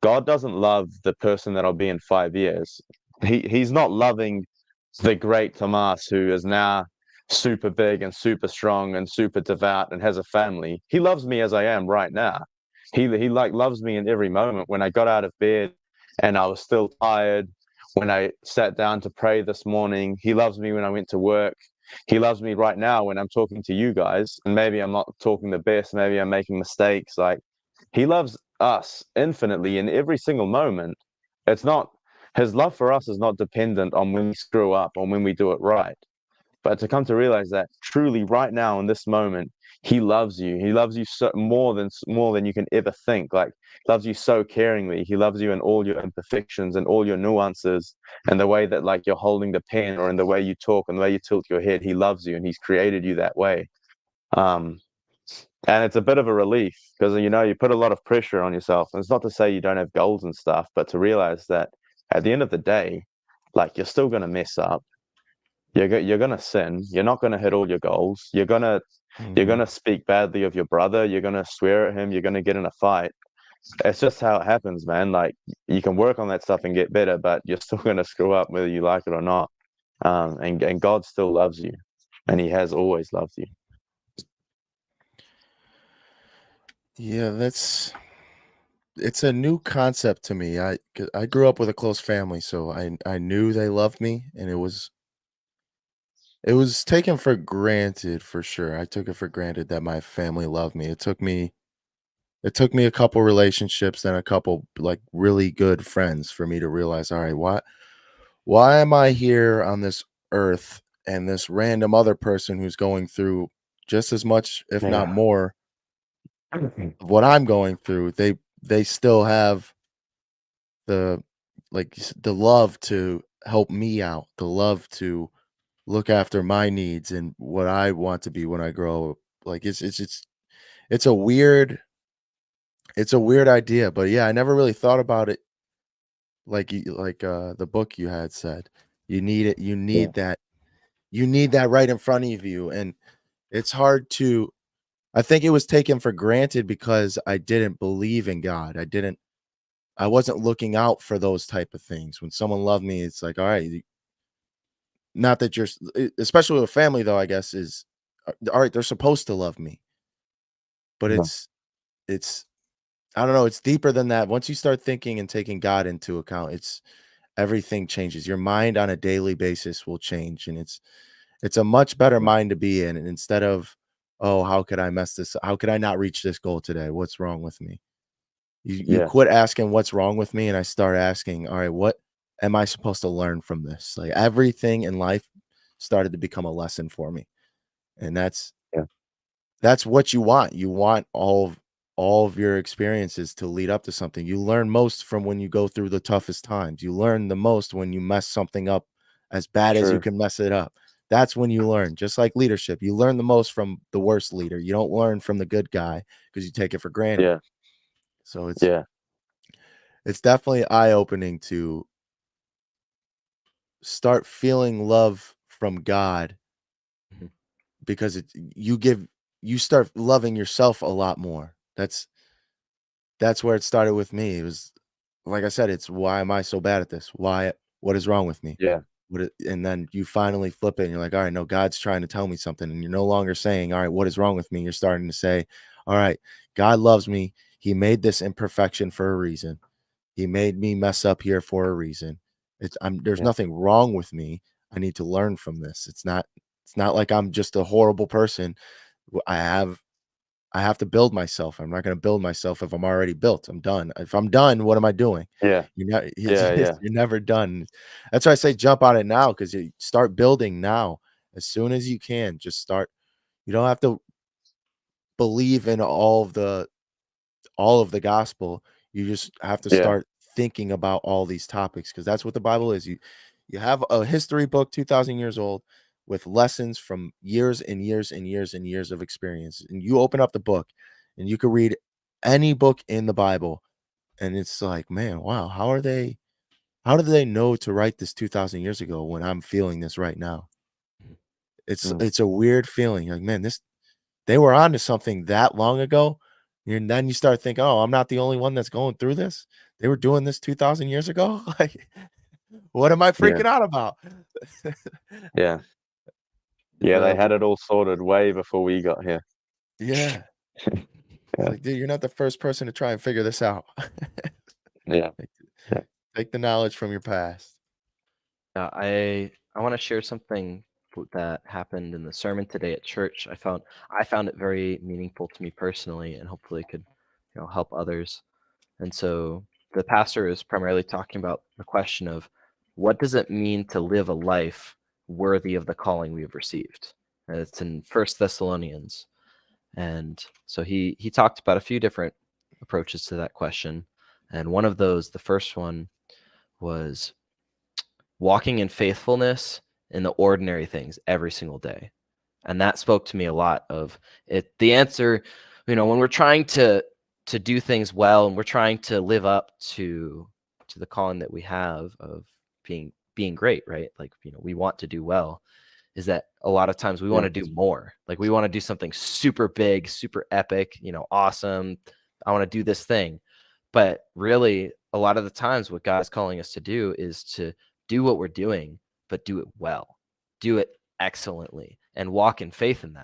God doesn't love the person that I'll be in 5 years. He's not loving the great Tomas who is now super big and super strong and super devout and has a family. He loves me as I am right now. He like loves me in every moment. When I got out of bed and I was still tired, when I sat down to pray this morning, he loves me when I went to work. He loves me right now when I'm talking to you guys, and maybe I'm not talking the best, maybe I'm making mistakes. Like, he loves us infinitely in every single moment. It's not, his love for us is not dependent on when we screw up or when we do it right. But to come to realize that truly right now in this moment, he loves you. He loves you so more than you can ever think. Like, loves you so caringly. He loves you in all your imperfections and all your nuances, and the way that like you're holding the pen, or in the way you talk and the way you tilt your head. He loves you, and he's created you that way. Um, and it's a bit of a relief because you put a lot of pressure on yourself. And it's not to say you don't have goals and stuff, but to realize that at the end of the day, like, you're still going to mess up. You're gonna sin. You're not gonna hit all your goals. You're Mhm. gonna speak badly of your brother. You're gonna swear at him. You're gonna get in a fight. It's just how it happens, man. Like, you can work on that stuff and get better, but you're still gonna screw up whether you like it or not. And God still loves you, and He has always loved you. Yeah, it's a new concept to me. I grew up with a close family, so I knew they loved me, and it was taken for granted for sure. I took it for granted that my family loved me. It took me a couple relationships and a couple like really good friends for me to realize, all right, why am I here on this earth and this random other person who's going through just as much, if not Yeah. more, of what I'm going through, they still have the the love to help me out, the love to look after my needs and what I want to be when I grow up. Like it's a weird it's a weird idea, but yeah, I never really thought about it the book you had said. You need it, Yeah. you need that right in front of you, and it's hard to I think it was taken for granted because I didn't believe in God. I wasn't looking out for those type of things. When someone loved me, it's like, all right, not that especially with family though, I guess is all right, they're supposed to love me. But Yeah. it's I don't know, it's deeper than that. Once you start thinking and taking God into account, it's everything changes. Your mind on a daily basis will change, and it's a much better mind to be in. And instead of, oh, how could I mess this? How could I not reach this goal today? What's wrong with me? You Yeah. quit asking what's wrong with me, and I start asking, all right, what am I supposed to learn from this? Like everything in life started to become a lesson for me, and Yeah. that's what you want. You want all of your experiences to lead up to something. You learn most from when you go through the toughest times. You learn the most when you mess something up as bad as you True. can mess it up. That's when you learn. Just like leadership, you learn the most from the worst leader. You don't learn from the good guy because you take it for granted. Yeah. So Yeah. it's definitely eye-opening to start feeling love from God Mhm. because you start loving yourself a lot more. That's where it started with me. It was like I said, it's why am I so bad at this? What is wrong with me? Yeah. And then you finally flip it and you're like, all right, no, God's trying to tell me something. And you're no longer saying, all right, what is wrong with me? You're starting to say, all right, God loves me. He made this imperfection for a reason. He made me mess up here for a reason. There's Yeah. nothing wrong with me. I need to learn from this. It's not like I'm just a horrible person. I have I have to build myself. I'm not going to build myself if I'm already built. I'm done. If I'm done, what am I doing? Yeah. Yeah. Yeah. You're never done. That's why I say jump on it now because you start building now as soon as you can. Just start. You don't have to believe in all of the gospel. You just have to Yeah. start thinking about all these topics because that's what the Bible is. You have a history book 2000 years old with lessons from years and years and years and years of experience. And you open up the book and you can read any book in the Bible and it's like, man, wow, how did they know to write this 2,000 years ago when I'm feeling this right now? It's a weird feeling. Like, man, they were onto something that long ago. And then you start thinking, oh, I'm not the only one that's going through this. They were doing this 2,000 years ago. Like, what am I Yeah. freaking out about? Yeah. It's, Yeah, they had it all sorted way before we got here. yeah. It's Yeah. like, dude, you're not the first person to try and figure this out. Yeah. Like, Yeah. take the knowledge from your past. I want to share something that happened in the sermon today at church. I found it very meaningful to me personally, and hopefully it could, help others. And so the pastor is primarily talking about the question of what does it mean to live a life worthy of the calling we have received. And it's in First Thessalonians. And so he talked about a few different approaches to that question. And one of those, the first one, was walking in faithfulness in the ordinary things every single day. And that spoke to me a lot of it. The answer, when we're trying to do things well and we're trying to live up to the calling that we have of being great, right? Like, we want to do well, is that a lot of times we want to do more. Like, we want to do something super big, super epic, awesome. I want to do this thing. But really, a lot of the times what God's calling us to do is to do what we're doing, but do it well, do it excellently, and walk in faith in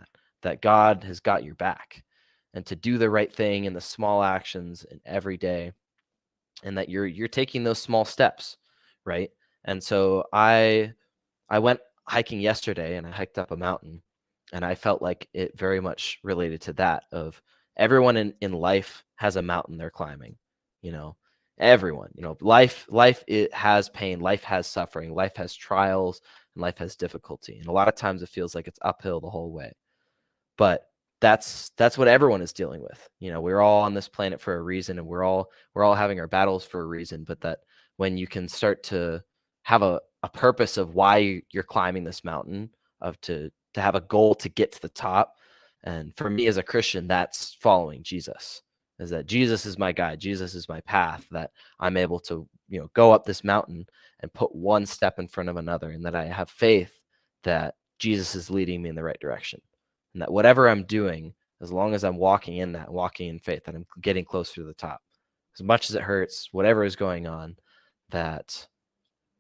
that God has got your back, and to do the right thing in the small actions in every day, and that you're taking those small steps, right? And so I went hiking yesterday, and I hiked up a mountain, and I felt like it very much related to that of everyone in life has a mountain they're climbing, you know. Everyone, life it has pain, life has suffering, life has trials, and life has difficulty. And a lot of times it feels like it's uphill the whole way. But that's what everyone is dealing with. We're all on this planet for a reason, and we're all having our battles for a reason. But that when you can start to have a purpose of why you're climbing this mountain, of to have a goal to get to the top. And for me as a Christian, that's following Jesus. Is that Jesus is my guide, Jesus is my path, that I'm able to, go up this mountain and put one step in front of another, and that I have faith that Jesus is leading me in the right direction. And that whatever I'm doing, as long as I'm walking in faith, that I'm getting closer to the top. As much as it hurts, whatever is going on, that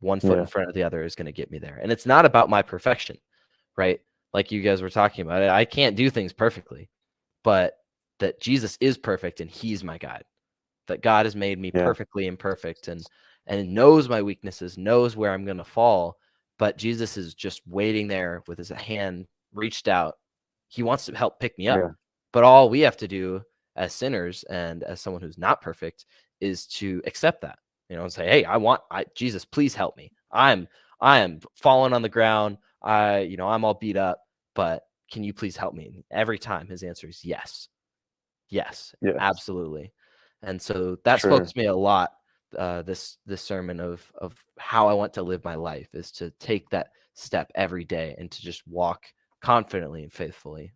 one foot in front of the other is going to get me there. And it's not about my perfection, right? Like you guys were talking about, I can't do things perfectly, but that Jesus is perfect and he's my guide. That God has made me perfectly imperfect, and knows my weaknesses, knows where I'm going to fall, but Jesus is just waiting there with his hand reached out. He wants to help pick me up. But all we have to do as sinners and as someone who's not perfect is to accept that, and say, hey, Jesus, please help me. I am falling on the ground. I'm all beat up, but can you please help me? And every time his answer is yes. Yes, absolutely. And so that spoke to me a lot. This sermon of how I want to live my life is to take that step every day and to just walk confidently and faithfully.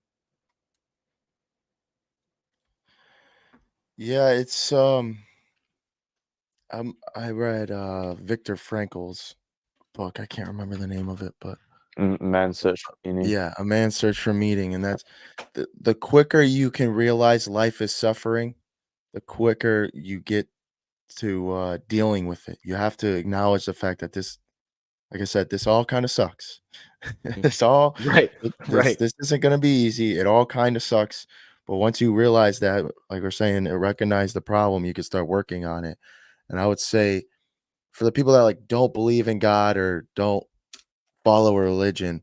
Yeah, it's I read Viktor Frankl's book. I can't remember the name of it, but Man's Search for Meaning. yeah, A Man's Search for Meaning. And that's the quicker you can realize life is suffering, the quicker you get to dealing with it. You have to acknowledge the fact that this, like I said, this all kind of sucks. This all Right. this isn't gonna be easy. It all kind of sucks. But once you realize that, like we're saying, recognize the problem, you can start working on it. And I would say for the people that like don't believe in God or don't follow a religion,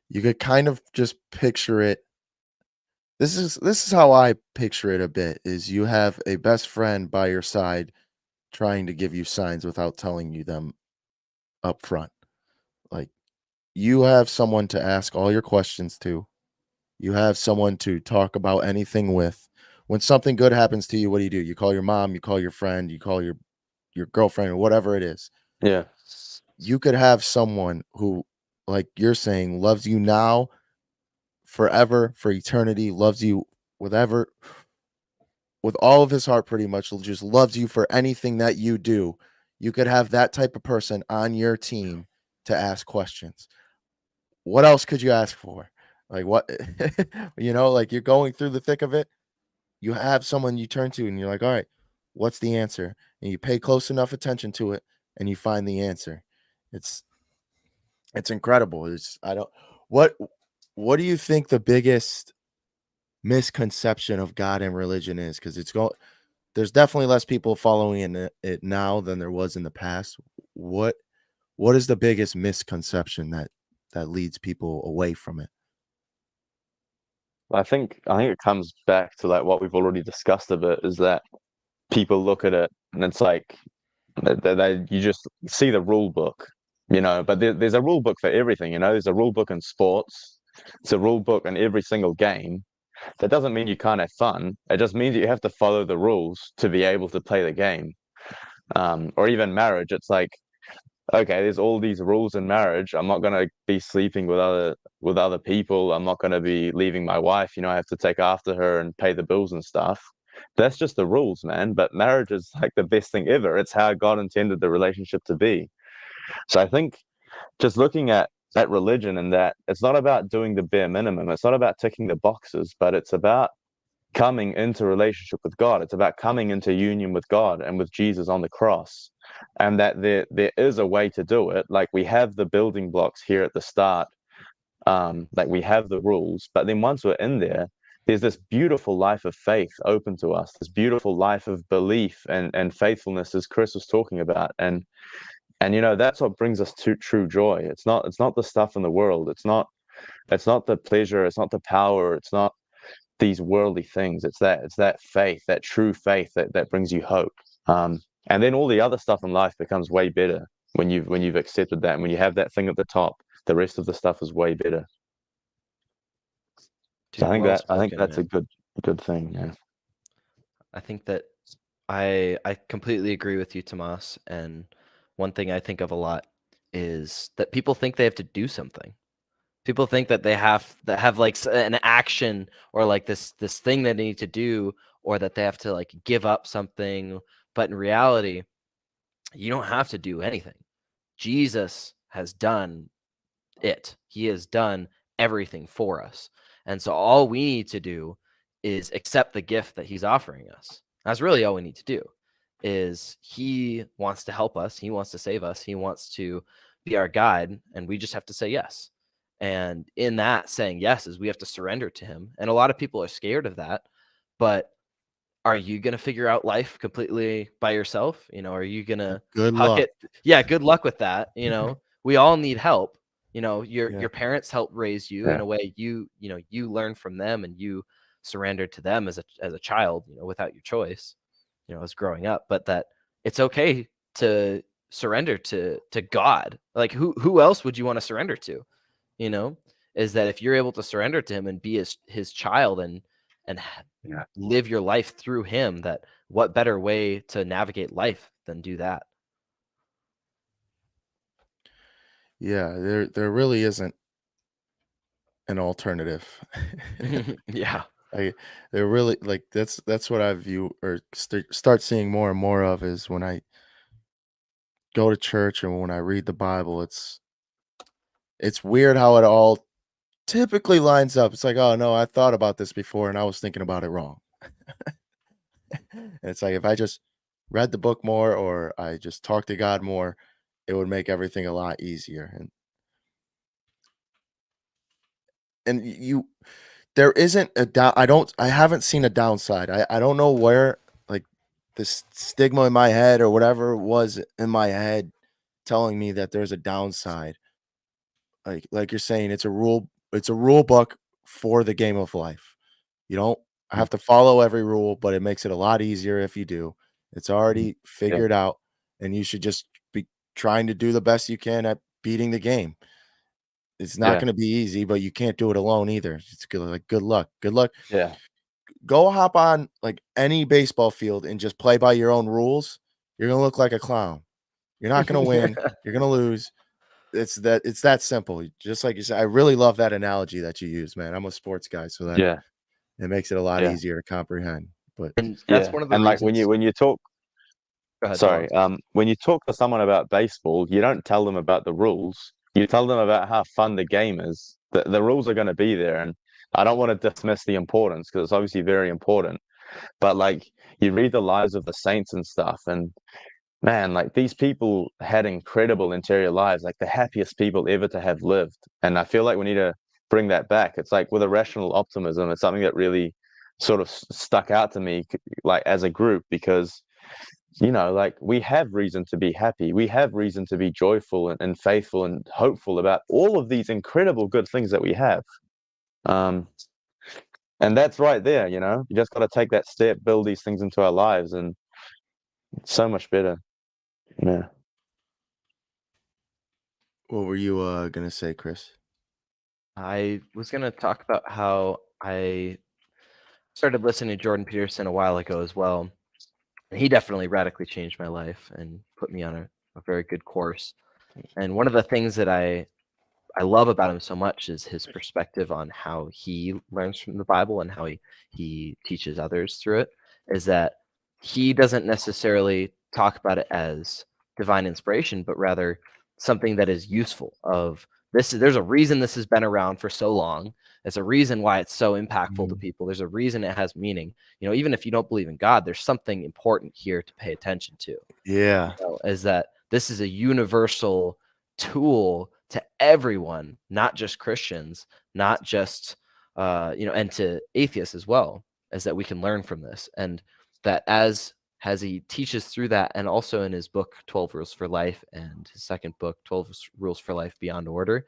you could kind of just picture it. This is how I picture it a bit, is you have a best friend by your side trying to give you signs without telling you them up front. Like, you have someone to ask all your questions to. You have someone to talk about anything with. When something good happens to you, what do? You call your mom, you call your friend, you call your girlfriend, or whatever it is. Yeah. You could have someone who, like you're saying, loves you now, forever, for eternity, loves you whatever, with all of his heart, pretty much, just loves you for anything that you do. you could have that type of person on your team to ask questions. What else could you ask for? Like what like you're going through the thick of it, you have someone you turn to and you're like, all right, what's the answer? And you pay close enough attention to it and you find the answer. It's incredible. It's I don't what do you think the biggest misconception of God and religion is? Because there's definitely less people following it now than there was in the past. What what is the biggest misconception that leads people away from it? I think it comes back to like what we've already discussed a bit, is that people look at it and it's like you just see the rule book, but there's a rule book for everything. There's a rule book in sports, it's a rule book in every single game. That doesn't mean you can't have fun. It just means you have to follow the rules to be able to play the game. Or even marriage, it's like, okay, there's all these rules in marriage. I'm not gonna be sleeping with other people. I'm not gonna be leaving my wife. I have to take after her and pay the bills and stuff. That's just the rules, man. But marriage is like the best thing ever. It's how God intended the relationship to be. So I think just looking at that religion, and that it's not about doing the bare minimum. It's not about ticking the boxes, but it's about coming into relationship with God. It's about coming into union with God and with Jesus on the cross. And that there is a way to do it. Like, we have the building blocks here at the start. Like, we have the rules, but then once we're in there, there's this beautiful life of faith open to us, this beautiful life of belief and faithfulness, as Chris was talking about. And that's what brings us to true joy. It's not the stuff in the world. It's not the pleasure, it's not the power, it's not these worldly things. It's that faith, that true faith that brings you hope. And then all the other stuff in life becomes way better when you've accepted that. And when you have that thing at the top, the rest of the stuff is way better. So Dude, well I think spoken, that's a man. good thing. Yeah. I think that I completely agree with you, Tomas. And one thing I think of a lot is that people think they have to do something. People think that they have like an action, or like this thing that they need to do, or that they have to like give up something. But in reality, you don't have to do anything. Jesus has done it. He has done everything for us. And so all we need to do is accept the gift that he's offering us. That's really all we need to do. Is he wants to help us, he wants to save us, he wants to be our guide, and we just have to say yes. And in that saying yes is we have to surrender to him. And a lot of people are scared of that, but are you going to figure out life completely by yourself? Are you going to Good huck luck. it? Yeah, good luck with that. We all need help. Your Yeah. your parents help raise you in Yeah. a way. You learn from them, and you surrender to them as a child, without your choice, as growing up. But that it's okay to surrender to God. Like, who else would you want to surrender to? You know, is that if you're able to surrender to him and be his child, and Yeah. live your life through him, that what better way to navigate life than do that? Yeah, there really isn't an alternative. Yeah. I They're really like that's what I view or start seeing more and more of is when I go to church and when I read the Bible, it's weird how it all typically lines up. It's like, oh no, I thought about this before and I was thinking about it wrong. And it's like if I just read the book more or I just talked to God more, it would make everything a lot easier. And you there isn't a down I haven't seen a downside. I don't know where, like, this stigma in my head or whatever it was in my head telling me that there's a downside. Like you're saying, it's a rule book for the game of life. You don't Mm. have to follow every rule, but it makes it a lot easier if you do. It's Mhm. already Yeah. figured out, and you should just be trying to do the best you can at beating the game. It's not Yeah. gonna be easy, but you can't do it alone either. It's good, like, good luck. Good luck. Yeah. Go hop on, like, any baseball field and just play by your own rules. You're gonna look like a clown. You're not gonna win. You're gonna lose. It's that simple. Just like you said, I really love that analogy that you use, man. I'm a sports guy, so that Yeah. it makes it a lot Yeah. easier to comprehend. But And that's Yeah. one of the And like when reasons. you talk. Go ahead, Sorry. Thomas. When you talk to someone about baseball, you don't tell them about the rules. You tell them about how fun the game is. The rules are going to be there, and I don't want to dismiss the importance because it's obviously very important. But like you read the lives of the saints and stuff, and man, like these people had incredible interior lives, like the happiest people ever to have lived. And I feel like we need to bring that back. It's like with a rational optimism, it's something that really sort of stuck out to me, like as a group, because like we have reason to be happy. We have reason to be joyful and faithful and hopeful about all of these incredible good things that we have. Um, and that's right there, you just got to take that step, build these things into our lives, and it's so much better. Yeah. What were you gonna say, Chris? I was going to talk about how I started listening to Jordan Peterson a while ago as well. And he definitely radically changed my life and put me on a very good course. And one of the things that I love about him so much is his perspective on how he learns from the Bible and how he teaches others through it, is that he doesn't necessarily talk about it as divine inspiration, but rather something that is useful. Of this, there's a reason this has been around for so long. There's a reason why it's so impactful to people. There's a reason it has meaning. Even if you don't believe in God, there's something important here to pay attention to. Yeah. Is that this is a universal tool to everyone, not just Christians, not just and to atheists as well, is that we can learn from this, and that as he teaches through that, and also in his book 12 Rules for Life and his second book 12 Rules for Life Beyond Order,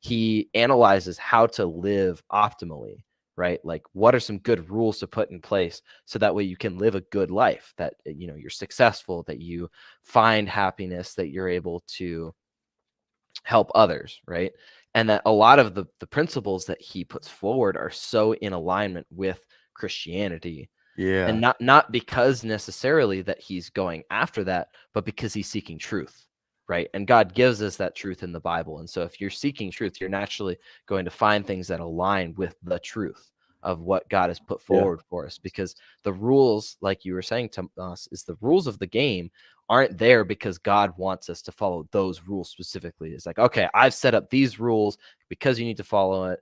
he analyzes how to live optimally, right? Like what are some good rules to put in place so that way you can live a good life, that you're successful, that you find happiness, that you're able to help others, right? And that a lot of the principles that he puts forward are so in alignment with Christianity, and Yeah. not because necessarily that he's going after that, but because he's seeking truth, right? And God gives us that truth in the Bible. And so if you're seeking truth, you're naturally going to find things that align with the truth of what God has put Yeah. forward for us. Because the rules, like you were saying to us, is the rules of the game aren't there because God wants us to follow those rules specifically. It's like, okay, I've set up these rules because you need to follow it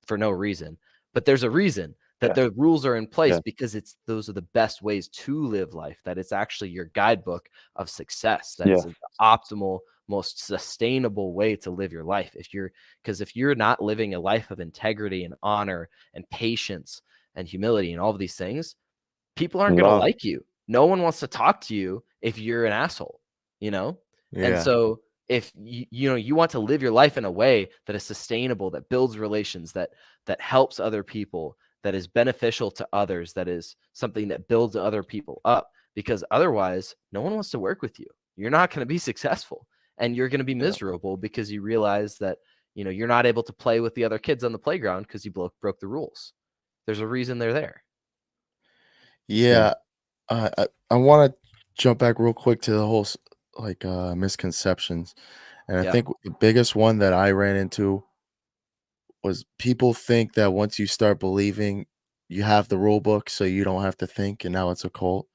for no reason. But there's a reason that Yeah. the rules are in place, Yeah. because those are the best ways to live life, that it's actually your guidebook of success, that Yeah. it's the optimal, most sustainable way to live your life. Because if you're not living a life of integrity and honor and patience and humility and all of these things, people aren't going to Love. like you. No one wants to talk to you if you're an asshole, you know? And Yeah. so if you want to live your life in a way that is sustainable, that builds relations, that helps other people, that is beneficial to others, that is something that builds other people up, because otherwise no one wants to work with you. You're not going to be successful, and you're going to be Yeah. miserable because you realize that you're not able to play with the other kids on the playground because you broke the rules. There's a reason they're there. Yeah. Yeah. I want to jump back real quick to the whole misconceptions. And I Yeah. think the biggest one that I ran into was people think that once you start believing you have the rule book so you don't have to think and now it's a cult.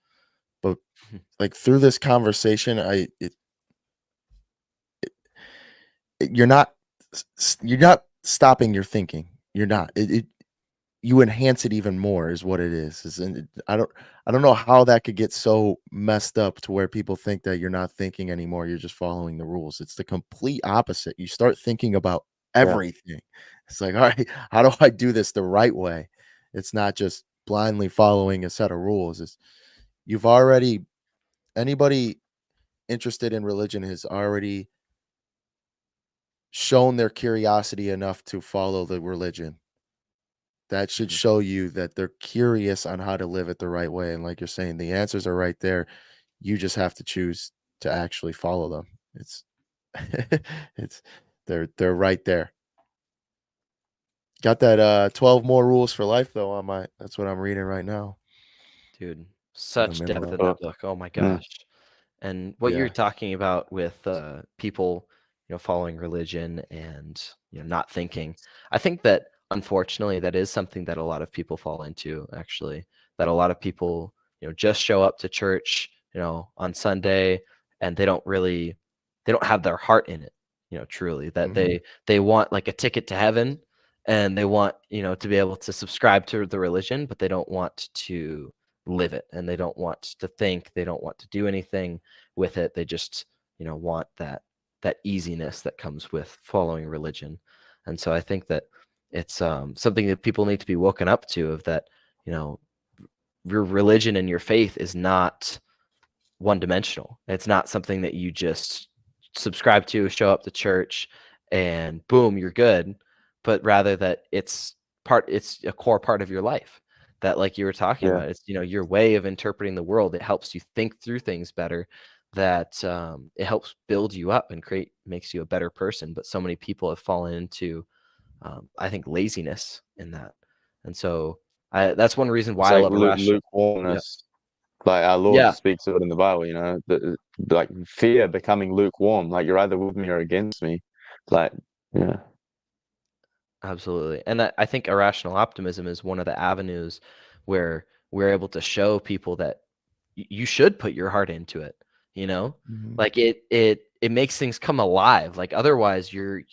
But like through this conversation, you're not you're not stopping your thinking. You're not. You enhance it even more is what it is. I don't know how that could get so messed up to where people think that you're not thinking anymore, you're just following the rules. It's the complete opposite. You start thinking about Yeah. everything. It's like, all right, how do I do this the right way? It's not just blindly following a set of rules. It's you've already anybody interested in religion has already shown their curiosity enough to follow the religion. That should Mhm. show you that they're curious on how to live it the right way, and like you're saying, the answers are right there. You just have to choose to actually follow them. It's it's they're right there. Got that 12 more rules for life though on my that's what I'm reading right now. Dude, Got 'em such in depth my in Oh, that book. Oh my mm, gosh. And what you're yeah. talking about with people, following religion and not thinking, I think that unfortunately that is something that a lot of people fall into. Actually, that a lot of people just show up to church on Sunday, and they don't have their heart in it, truly, that they want like a ticket to heaven, and they want, to be able to subscribe to the religion, but they don't want to live it, and they don't want to think, they don't want to do anything with it. They just, want that easiness that comes with following religion. And so I think that it's something that people need to be woken up to, of that, your religion and your faith is not one dimensional. It's not something that you just subscribe to, show up to church, and boom, you're good, but rather that it's a core part of your life. That, like you were talking about, it's, your way of interpreting the world. It helps you think through things better. That it helps build you up and makes you a better person. But so many people have fallen into, I think, laziness in that. And so that's one reason why It's I like love irrational. lukewarmness. Like our Lord Yeah, speaks of it in the Bible, like fear becoming lukewarm. Like you're either with me or against me. Like, yeah, absolutely. And I think irrational optimism is one of the avenues where we're able to show people that you should put your heart into it, like it makes things come alive. Like otherwise you're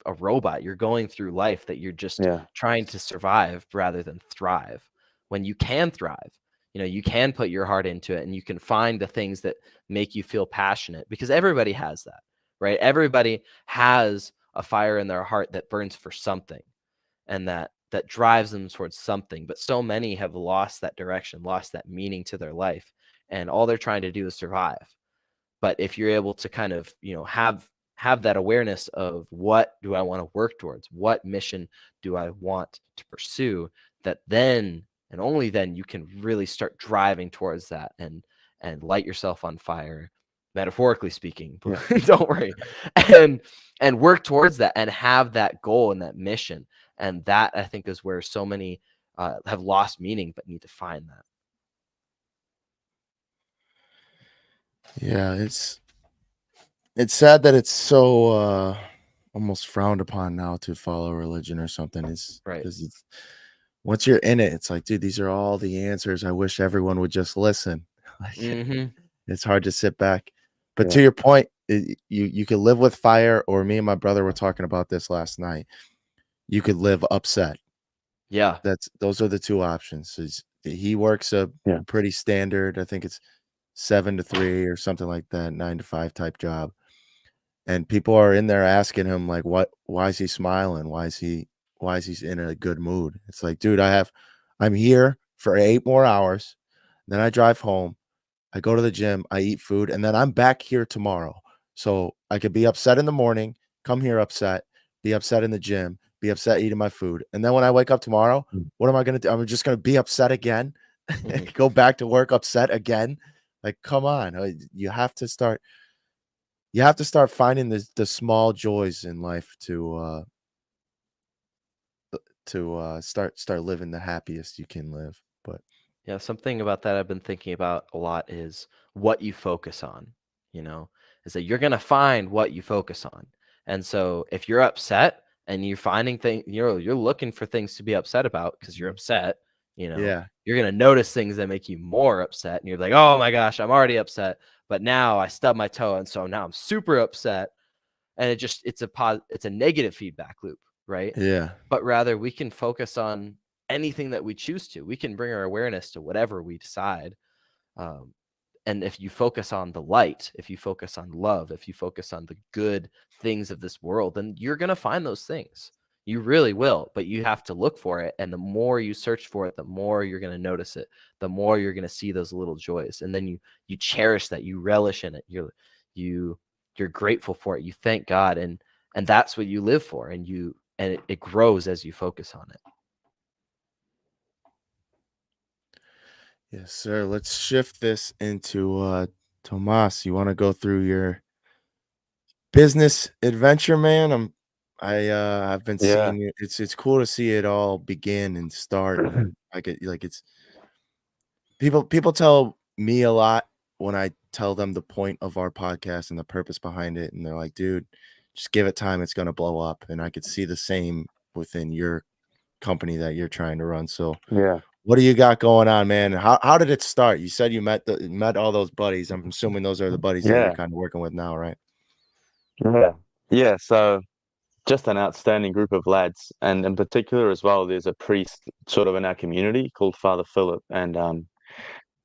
a robot. You're going through life that you're just yeah, trying to survive rather than thrive. When you can thrive, you can put your heart into it, and you can find the things that make you feel passionate, because everybody has that, right? Everybody has a fire in their heart that burns for something, and that drives them towards something. But so many have lost that direction, lost that meaning to their life, and all they're trying to do is survive. But if you're able to kind of, have that awareness of, what do I want to work towards, what mission do I want to pursue, that then and only then you can really start driving towards that, and light yourself on fire, metaphorically speaking. yeah, Don't worry. And work towards that, and have that goal and that mission. And that, I think, is where so many have lost meaning, but need to find that. Yeah, it's sad that it's so almost frowned upon now to follow religion or something. Is Right. because it's once you're in it, it's like, dude, these are all the answers. I wish everyone would just listen. Like it's hard to sit back. But yeah, to your point, you could live with fire, or me and my brother were talking about this last night. You could live upset. Yeah. Those are the two options. He works a yeah, pretty standard, I think it's 7 to 3 or something like that, 9 to 5 type job. And people are in there asking him, like, why is he smiling? Why is he in a good mood? It's like, dude, I'm here for 8 more hours. Then I drive home. I go to the gym, I eat food, and then I'm back here tomorrow. So I could be upset in the morning, come here upset, be upset in the gym, be upset eating my food. And then when I wake up tomorrow, mm, what am I going to do? I'm just going to be upset again, Mhm. go back to work upset again. Like, come on. You have to start finding the small joys in life to start living the happiest you can live. But Yeah, something about that I've been thinking about a lot is what you focus on, is that you're going to find what you focus on. And so if you're upset and you're finding things, you're looking for things to be upset about because you're upset, yeah, you're going to notice things that make you more upset. And you're like, oh my gosh, I'm already upset. But now I stubbed my toe. And so now I'm super upset. And it's a negative feedback loop, right? yeah, But rather we can focus on anything that we choose to. We can bring our awareness to whatever we decide. Um, and if you focus on the light, if you focus on love, if you focus on the good things of this world, then you're going to find those things. You really will, but you have to look for it. And the more you search for it, the more you're going to notice it, the more you're going to see those little joys. And then you cherish that, you relish in it. You you're grateful for it. You thank God. And that's what you live for. And it grows as you focus on it. yes, sir. Let's shift this into Tomas. You want to go through your business adventure, man? I've been yeah, seeing it. It's cool to see it all begin and start, and it's people tell me a lot when I tell them the point of our podcast and the purpose behind it, and they're like, dude, just give it time, it's gonna blow up. And I could see the same within your company that you're trying to run. So yeah. What do you got going on, man? How did it start? You said you met all those buddies. I'm assuming those are the buddies that you're Yeah, kind of working with now, right? yeah, yeah. So just an outstanding group of lads, and in particular as well, there's a priest sort of in our community called Father Philip, and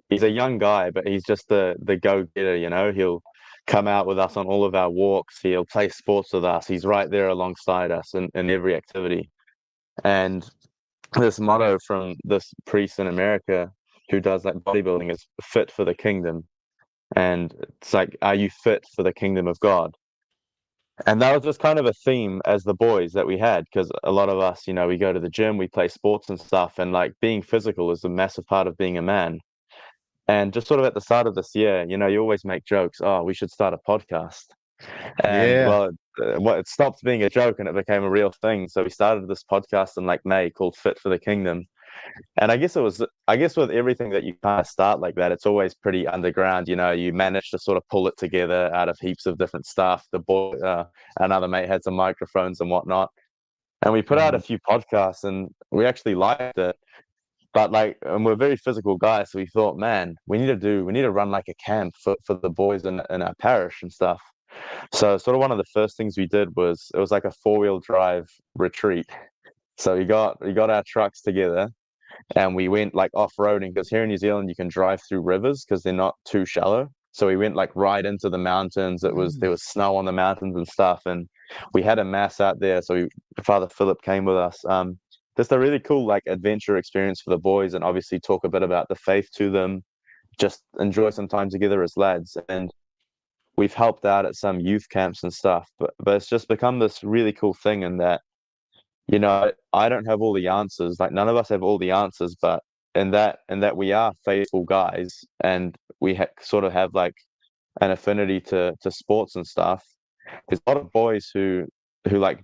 he's a young guy, but he's just the go-getter, you know. He'll come out with us on all of our walks. He'll play sports with us. He's right there alongside us in every activity. And this motto from this priest in America who does like bodybuilding is fit for the kingdom. And it's like, are you fit for the kingdom of God? And that was just kind of a theme as the boys that we had, because a lot of us, you know, we go to the gym, we play sports and stuff, and like being physical is a massive part of being a man. And just sort of at the start of this year, you know, you always make jokes. Oh, we should start a podcast. And Yeah. well, it stopped being a joke and it became a real thing. So we started this podcast in like May called Fit for the Kingdom. And I guess with everything that you kind of start like that, it's always pretty underground. You know, you manage to sort of pull it together out of heaps of different stuff. Another mate had some microphones and whatnot. And we put out a Mhm. few podcasts and we actually liked it. But like, and we're very physical guys, so we thought, man, we need to run like a camp for the boys in our parish and stuff. So sort of one of the first things we did was it was like a 4-wheel drive retreat. So we got our trucks together and we went like off-roading because here in New Zealand you can drive through rivers because they're not too shallow. So we went like right into the mountains. There was snow on the mountains and stuff, and we had a mass out there. So Father Philip came with us. Just a really cool like adventure experience for the boys, and obviously talk a bit about the faith to them. Just enjoy some time together as lads, and we've helped out at some youth camps and stuff. But it's just become this really cool thing in that, you know, I don't have all the answers. Like none of us have all the answers, but in that we are faithful guys, and sort of have like an affinity to sports and stuff. There's a lot of boys who like,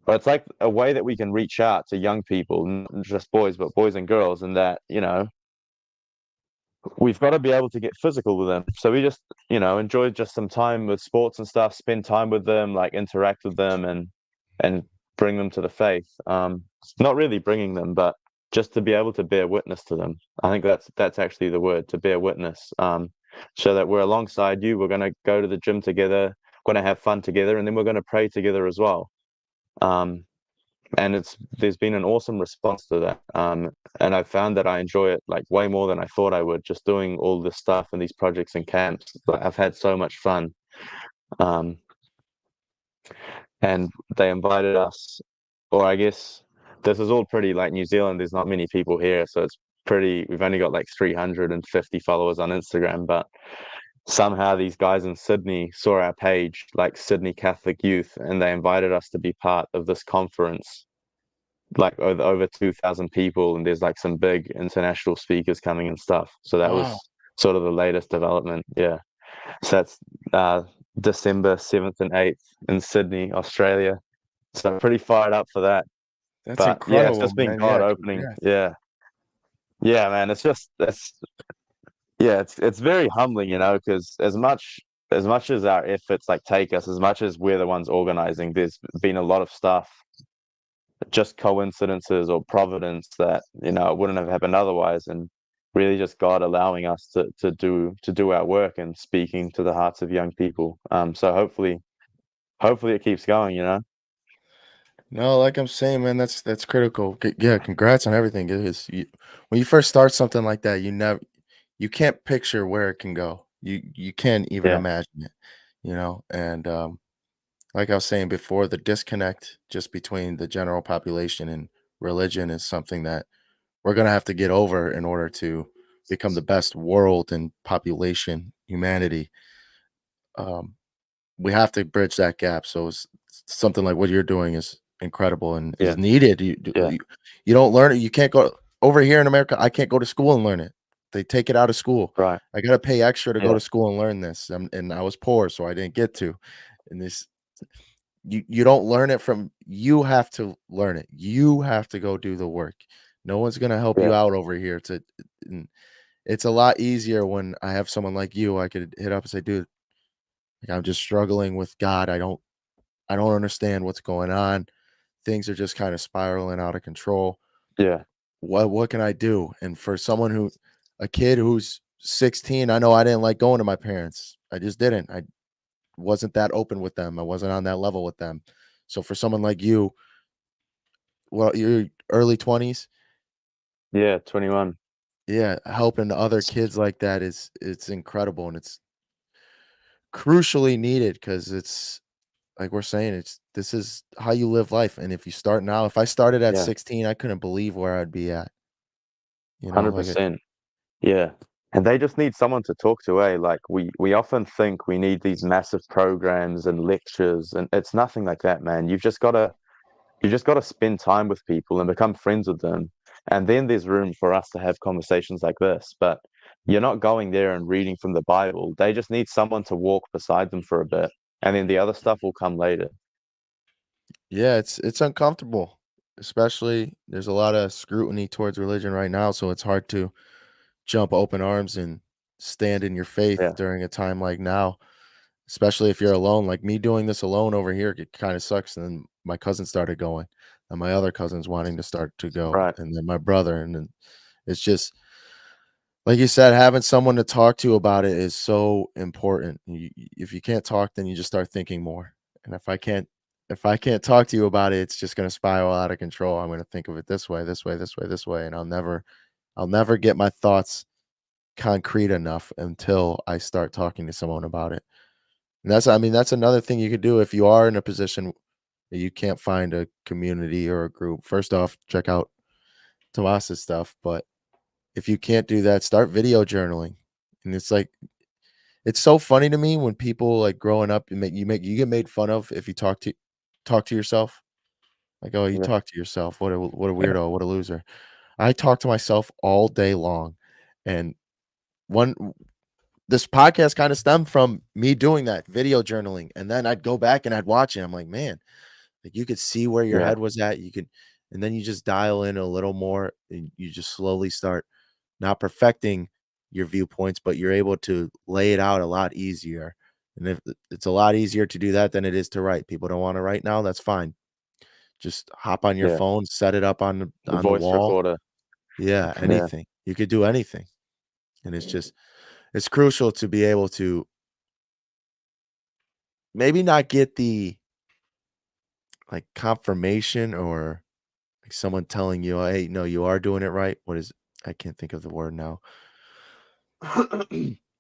but it's like a way that we can reach out to young people, not just boys, but boys and girls, and that, you know, we've got to be able to get physical with them. So we just, you know, enjoy just some time with sports and stuff, spend time with them, like interact with them, and bring them to the faith. Not really bringing them, but just to be able to bear witness to them. I think that's actually the word, to bear witness. So that we're alongside you. We're going to go to the gym together, going to have fun together, and then we're going to pray together as well. Um, and there's been an awesome response to that, and I found that I enjoy it like way more than I thought I would, just doing all this stuff and these projects and camps. Like, I've had so much fun. um, and they invited us, or I guess this is all pretty like New Zealand, there's not many people here, so it's pretty, we've only got like 350 followers on Instagram, but somehow these guys in Sydney saw our page, like Sydney Catholic Youth, and they invited us to be part of this conference, like over 2,000 people, and there's like some big international speakers coming and stuff. So that was Wow. sort of the latest development. Yeah. So that's uh, December 7th and 8th in Sydney, Australia. So I'm pretty fired up for that. That's But yeah, it's incredible, just been man. God Yeah, opening. congrats. Yeah. Yeah, man. It's very humbling, you know, because as much as our efforts like take us, as much as we're the ones organizing, there's been a lot of stuff, just coincidences or providence that, you know, it wouldn't have happened otherwise, and really just God allowing us to do our work and speaking to the hearts of young people. So hopefully it keeps going, you know. No, like I'm saying, man, that's critical. Yeah, congrats on everything. It is when you first start something like that, you can't picture where it can go. You can't even Yeah, imagine it, you know. And like I was saying before, the disconnect just between the general population and religion is something that we're gonna have to get over in order to become the best world and population humanity. Um, we have to bridge that gap. So something like what you're doing is incredible and is yeah, needed. yeah, You don't learn it. You can't go over here in America. I can't go to school and learn it. They take it out of school. right, I got to pay extra to go yeah, to school and learn this. And I was poor, so I didn't get to. And this, you don't learn it from. You have to learn it. You have to go do the work. No one's gonna help you yeah, out over here. And it's a lot easier when I have someone like you. I could hit up and say, dude, like, I'm just struggling with God. I don't understand what's going on. Things are just kind of spiraling out of control. yeah, what can I do? And for a kid who's 16, I know I didn't like going to my parents. I just didn't. I wasn't that open with them. I wasn't on that level with them. So for someone like you, well, you're early 20s, Yeah, 21. yeah, helping other kids like that it's incredible, and it's crucially needed because it's like we're saying, this is how you live life. And if you start now, if I started at Yeah, 16, I couldn't believe where I'd be at. Like 100%. Yeah. And they just need someone to talk to, eh? Like we often think we need these massive programs and lectures, and it's nothing like that, man. You've just got to spend time with people and become friends with them. And then there's room for us to have conversations like this. But you're not going there and reading from the Bible. They just need someone to walk beside them for a bit. And then the other stuff will come later. yeah, it's uncomfortable, especially there's a lot of scrutiny towards religion right now, so it's hard to jump open arms and stand in your faith Yeah. during a time like now, especially if you're alone. Like me doing this alone over here, it kind of sucks. And then my cousin started going, and my other cousins wanting to start to go, Right. and then my brother, and then it's just like you said, having someone to talk to about it is so important. If you can't talk, then you just start thinking more. And if I can't talk to you about it, it's just going to spiral out of control. I'm going to think of it this way, this way, this way, this way, and I'll never get my thoughts concrete enough until I start talking to someone about it. And that's another thing you could do if you are in a position that you can't find a community or a group. First off, check out Tomas's stuff, but if you can't do that, start video journaling. And it's so funny to me when people like growing up, you get made fun of if you talk to yourself. Like, oh, you Yeah. talk to yourself. What a weirdo, what a loser. I talk to myself all day long. And one this podcast kind of stemmed from me doing that video journaling. And then I'd go back and I'd watch it. I'm like, man, like you could see where your Yeah. head was at. And then you just dial in a little more and you just slowly start not perfecting your viewpoints, but you're able to lay it out a lot easier. And if it's a lot easier to do that than it is to write. People don't want to write now, that's fine. Just hop on your Yeah. phone, set it up on The the voice wall. recorder. Yeah, Yeah. anything. You could do anything. And it's crucial to be able to maybe not get the like confirmation or like someone telling you, hey, no, you are doing it right. I can't think of the word now.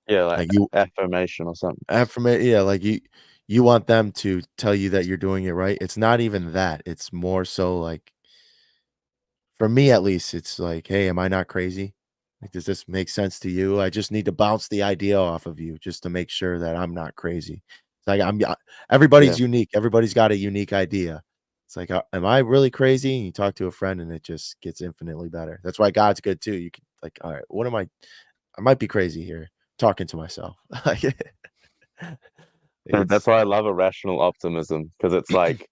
Yeah, like Like you affirmation or something. affirmate, yeah, like you want them to tell you that you're doing it right. It's not even that. It's more so like for me at least, it's like, hey, am I not crazy? Like, does this make sense to you? I just need to bounce the idea off of you just to make sure that I'm not crazy. It's like Yeah. everybody's unique. Everybody's got a unique idea. It's like, am I really crazy? And you talk to a friend, and it just gets infinitely better. That's why God's good too. You can like, all right, what am I? I might be crazy here, talking to myself. Like, That's it's why I love irrational optimism, because it's like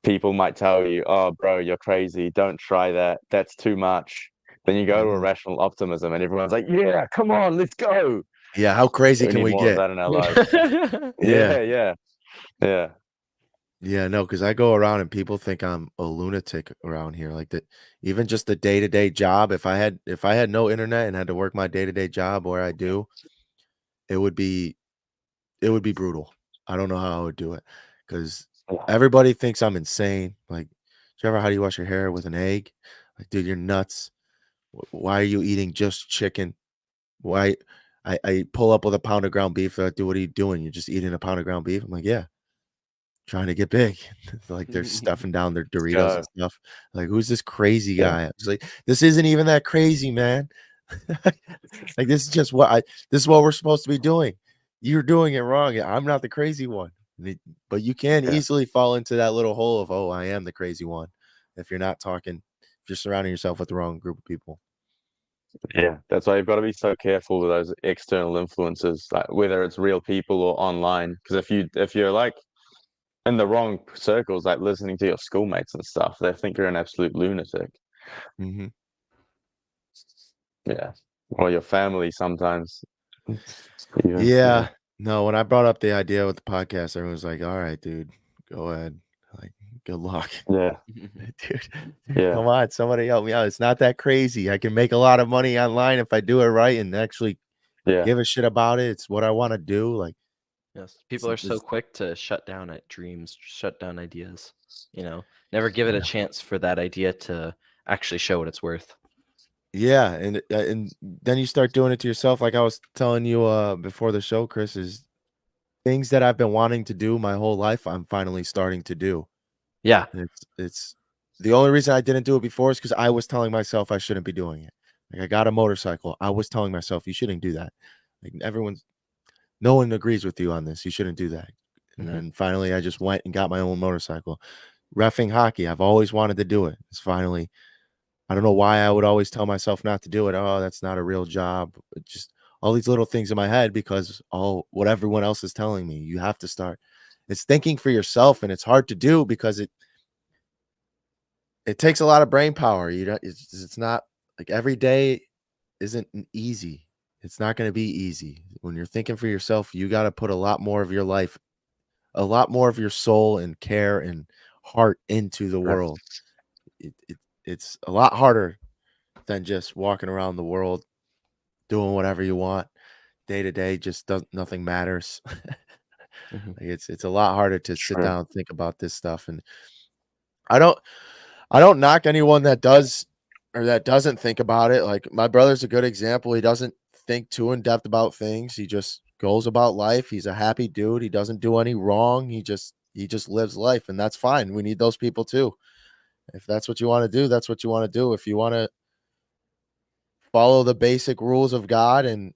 people might tell you, "Oh, bro, you're crazy. Don't try that. That's too much." Then you go to Mhm. irrational optimism, and everyone's like, "Yeah, come on, let's go." Yeah. How crazy We can need we more of get? that in our lives. Yeah. Yeah, yeah, yeah, Yeah, no, because I go around and people think I'm a lunatic around here. Like that, even just the day-to-day job. If I had no internet and had to work my day-to-day job where I do, it would be it would be brutal. I don't know how I would do it because yeah, everybody thinks I'm insane. Like, Trevor, how do you wash your hair with an egg? Like, dude, you're nuts. Why are you eating just chicken? Why? I pull up with a pound of ground beef. They're like, dude, what are you doing? You're just eating a pound of ground beef. I'm like, yeah. Trying to get big. Like, they're stuffing down their let's Doritos and go. stuff. Like, "Who's this crazy Yeah, guy?" I was like, "This isn't even that crazy, man." Like, this is what we're supposed to be doing. You're doing it wrong. I'm not the crazy one. But you can yeah, easily fall into that little hole of, "Oh, I am the crazy one," if you're surrounding yourself with the wrong group of people. yeah. That's why you've got to be so careful with those external influences, like whether it's real people or online. Because if you're like in the wrong circles, like listening to your schoolmates and stuff, they think you're an absolute lunatic. Mhm. Yeah. Or your family sometimes. Even, yeah. Yeah. No, when I brought up the idea with the podcast, everyone was like, "All right, dude, go ahead." Like, good luck. Yeah. Dude, Yeah. come on, somebody help me out. It's not that crazy. I can make a lot of money online if I do it right and actually Yeah. give a shit about it. It's what I want to do. Like, Yes, people are so quick to shut down at dreams, shut down ideas. Never give it a chance for that idea to actually show what it's worth. yeah, and then you start doing it to yourself. Like I was telling you before the show, Chris, is things that I've been wanting to do my whole life, I'm finally starting to do. Yeah. And it's the only reason I didn't do it before is because I was telling myself I shouldn't be doing it. Like I got a motorcycle. I was telling myself you shouldn't do that. Like no one agrees with you on this. You shouldn't do that. And then finally I just went and got my own motorcycle. Reffing hockey. I've always wanted to do it. It's finally, I don't know why I would always tell myself not to do it. Oh, that's not a real job. Just all these little things in my head because what everyone else is telling me. You have to start. It's thinking for yourself, and it's hard to do because it takes a lot of brain power. You know, it's not like every day isn't easy. It's not going to be easy. When you're thinking for yourself, you got to put a lot more of your life, a lot more of your soul and care and heart into the Right. world. It's a lot harder than just walking around the world doing whatever you want day to day. Just does nothing matters. Like it's a lot harder to sit Sure. down and think about this stuff. And I don't I don't knock anyone that does or that doesn't think about it. Like my brother's a good example. He doesn't think too in depth about things. He just goes about life. He's a happy dude. He doesn't do any wrong. He just lives life, and that's fine. We need those people too. If that's what you want to do, that's what you want to do. If you want to follow the basic rules of God and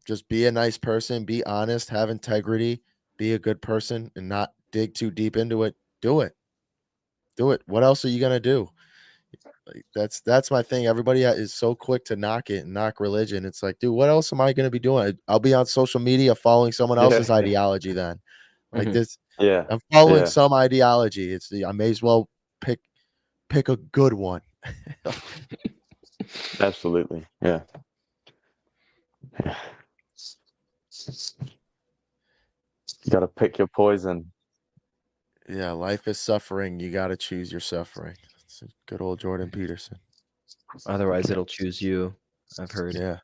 just be a nice person, be honest, have integrity, be a good person, and not dig too deep into it, do it. Do it. What else are you gonna do? Like, that's my thing. Everybody is so quick to knock it and knock religion. It's like, dude, what else am I gonna be doing? I'll be on social media following someone else's Yeah. ideology then. Like this, Yeah. I'm following Yeah. some ideology. I may as well pick a good one. Absolutely. Yeah. Yeah. You got to pick your poison. Yeah, life is suffering. You got to choose your suffering. It's a good old Jordan Peterson. Otherwise, it'll choose you. I've heard. Yeah.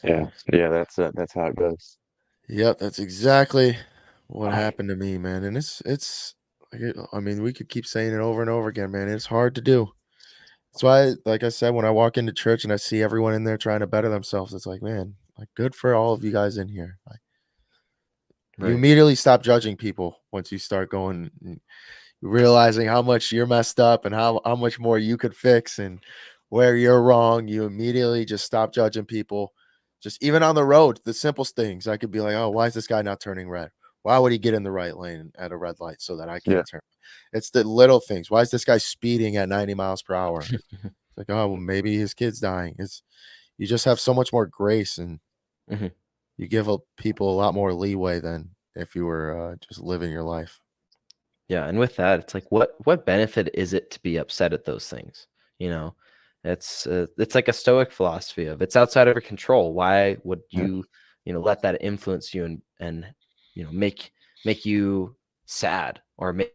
Yeah. Yeah. That's it. That's how it goes. Yep, that's exactly what happened to me, man. And it's I mean, we could keep saying it over and over again, man. It's hard to do. That's why, like I said, when I walk into church and I see everyone in there trying to better themselves, it's like, man, like good for all of you guys in here. Like you Right. immediately stop judging people once you start going and realizing how much you're messed up and how much more you could fix and where you're wrong. You immediately just stop judging people. Just even on the road, the simplest things. I could be like, oh, why is this guy not turning red? Why would he get in the right lane at a red light so that I Yeah. can't turn? It's the little things. Why is this guy speeding at 90 miles per hour? It's like, oh, well, maybe his kid's dying. You just have so much more grace and Mhm. you give people a lot more leeway than if you were just living your life. Yeah, and with that, it's like, what benefit is it to be upset at those things? You know, it's like a Stoic philosophy of it's outside of your control. Why would you let that influence you and make you sad or make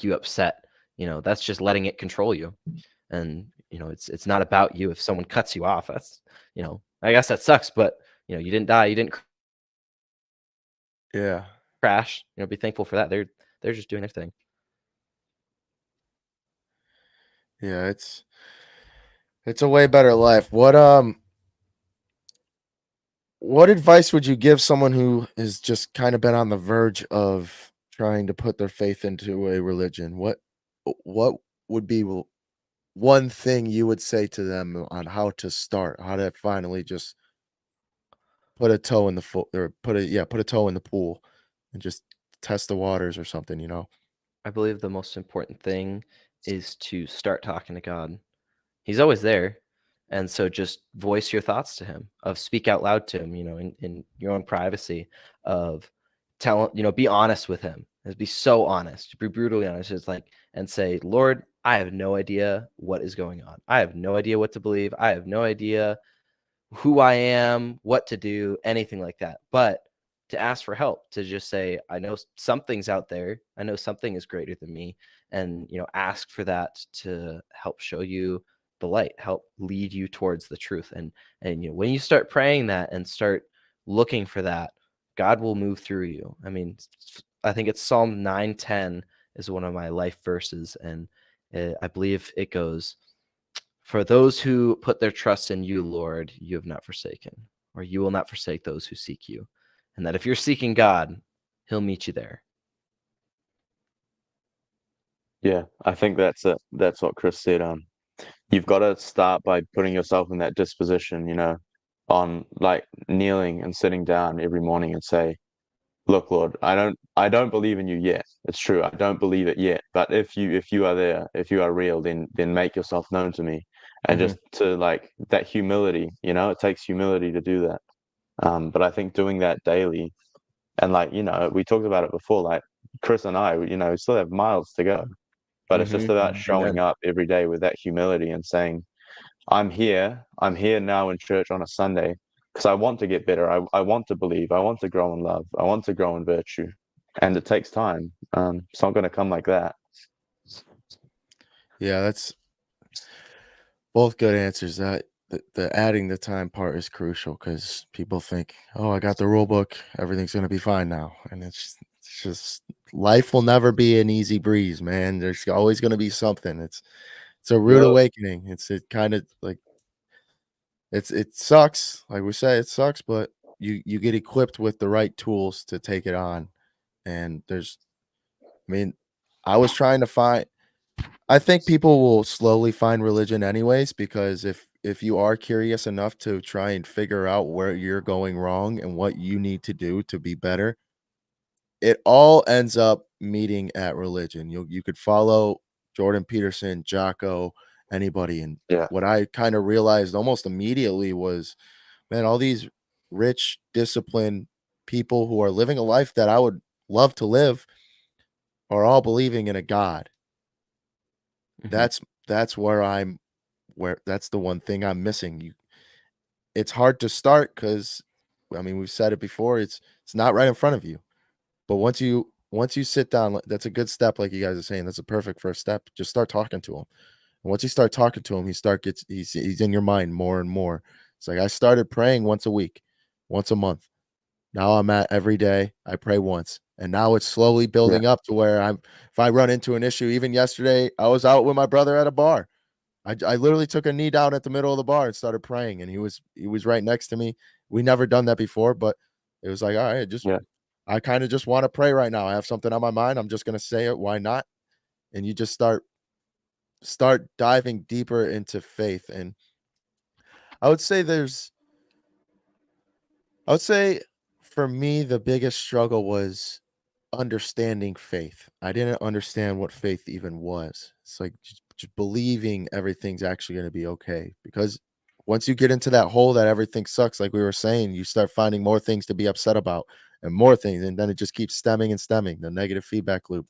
you upset? That's just letting it control you. And it's not about you. If someone cuts you off, that's I guess that sucks, but you didn't die, you didn't Yeah. crash. Be thankful for that. They're just doing their thing. Yeah, it's a way better life. What advice would you give someone who has just kind of been on the verge of trying to put their faith into a religion? What would be one thing you would say to them on how to start, how to finally just put a toe in the foot or put a toe in the pool and just test the waters or something, you know? I believe the most important thing is to start talking to God. He's always there. And so just voice your thoughts to him, of speak out loud to him, in your own privacy, of be honest with him. Be so honest, be brutally honest. It's like, and say, Lord, I have no idea what is going on. I have no idea what to believe. I have no idea who I am, what to do, anything like that. But to ask for help, to just say, I know something's out there. I know something is greater than me. And, ask for that to help show you the light, help lead you towards the truth. And when you start praying that and start looking for that, God will move through you. I mean, I think it's Psalm 9:10 is one of my life verses. And I believe it goes, for those who put their trust in you, Lord, you have not forsaken, or you will not forsake those who seek you. And that if you're seeking God, he'll meet you there. Yeah, I think that's it. That's what Chris said. You've got to start by putting yourself in that disposition, on like kneeling and sitting down every morning and say, look, Lord, I don't believe in you yet. It's true. I don't believe it yet. But if you are there, if you are real, then make yourself known to me. And just to like that humility, it takes humility to do that. But I think doing that daily, and like, we talked about it before, like Chris and I, we still have miles to go, but it's just about showing Amen. up every day with that humility and saying, I'm here now in church on a Sunday because I want to get better. I want to believe. I want to grow in love. I want to grow in virtue. And it takes time. It's not going to come like that. Yeah, that's both good answers. That the adding the time part is crucial because people think, oh, I got the rule book, everything's gonna be fine now. And it's just life will never be an easy breeze, man. There's always gonna be something. It's a rude Yep. awakening. It kind of like it sucks. Like we say, it sucks, but you get equipped with the right tools to take it on. And I mean, I was trying to find I think people will slowly find religion anyways, because if you are curious enough to try and figure out where you're going wrong and what you need to do to be better, it all ends up meeting at religion. You could follow Jordan Peterson, Jocko, anybody, and Yeah. what I kind of realized almost immediately was, man, all these rich, disciplined people who are living a life that I would love to live are all believing in a God. That's that's where that's the one thing I'm missing. It's hard to start because I mean, we've said it before, it's not right in front of you. But once you sit down, that's a good step, like you guys are saying. That's a perfect first step. Just start talking to him. And once you start talking to him, he's in your mind more and more. It's like I started praying once a week, once a month. Now I'm at every day. I pray once. And now it's slowly Yeah. building up to where if I run into an issue, even yesterday, I was out with my brother at a bar. I literally took a knee down at the middle of the bar and started praying, and he was right next to me. We never done that before, but it was like, all right, Yeah. I kind of just want to pray right now. I have something on my mind. I'm just gonna say it. Why not? And you just start diving deeper into faith. And I would say there's I would say for me the biggest struggle was understanding faith. I didn't understand what faith even was. It's like just believing everything's actually going to be okay. Because once you get into that hole that everything sucks, like we were saying, you start finding more things to be upset about and more things. And then it just keeps stemming and stemming, the negative feedback loop.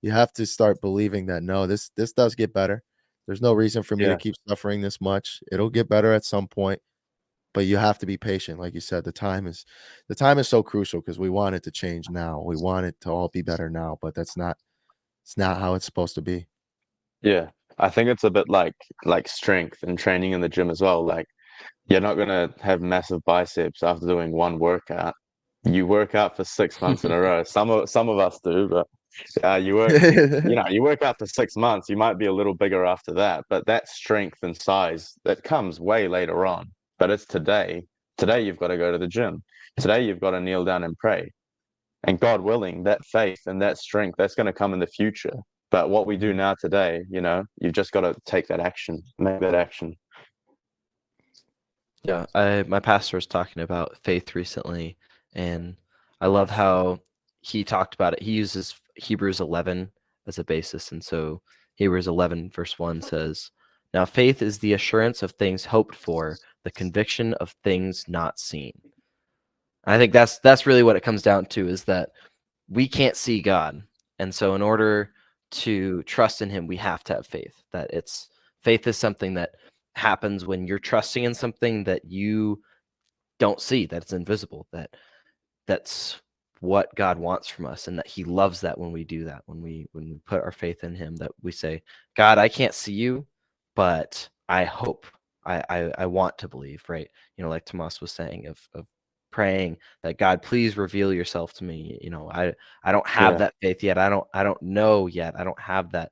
You have to start believing that no, this does get better. There's no reason for me to Yeah. keep suffering this much. It'll get better at some point, but you have to be patient. Like you said, the time is so crucial because we want it to change now. We want it to all be better now, but it's not how it's supposed to be. Yeah. I think it's a bit like strength and training in the gym as well. Like you're not gonna have massive biceps after doing one workout. You work out for 6 months in a row. Some of us do, but you work out for 6 months. You might be a little bigger after that, but that strength and size that comes way later on. But it's today. Today you've got to go to the gym. Today you've got to kneel down and pray. And God willing, that faith and that strength that's going to come in the future. But what we do Mhm. now today, you've just got to take that action, make that action. Yeah, my pastor was talking about faith recently, and I love how he talked about it. He uses Hebrews 11 as a basis, and so Hebrews 11 verse 1 says, "Now faith is the assurance of things hoped for, the conviction of things not seen." I think that's really what it comes down to, is that we can't see God, and so in order to trust in Him, we have to have faith. Faith is something that happens when you're trusting in something that you don't see, that it's invisible, that that's what God wants from us, and that he loves that when we do that, when we put our faith in him, that we say, God, I can't see you, but I hope, I want to believe, right? Like Tomas was saying, of praying that God, please reveal yourself to me. I don't have Yeah. that faith yet. I don't know yet. I don't have that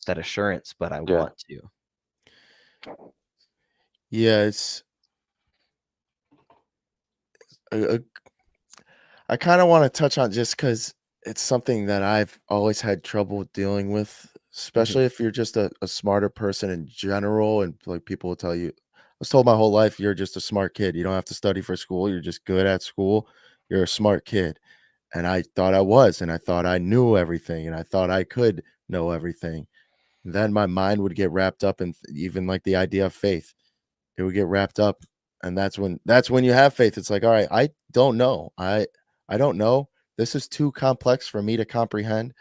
assurance, but I Yeah. want to. Yeah, it's a, I kind of want to touch on, just because it's something that I've always had trouble dealing with, Mhm. especially if you're just a smarter person in general. And like, people will tell you, I was told my whole life, you're just a smart kid. You don't have to study for school. You're just good at school. You're a smart kid. And I thought I was, and I thought I knew everything, and I thought I could know everything. Then my mind would get wrapped up in even like the idea of faith. It would get wrapped up, and that's when you have faith. It's like, all right, I don't know. I don't know. This is too complex for me to comprehend.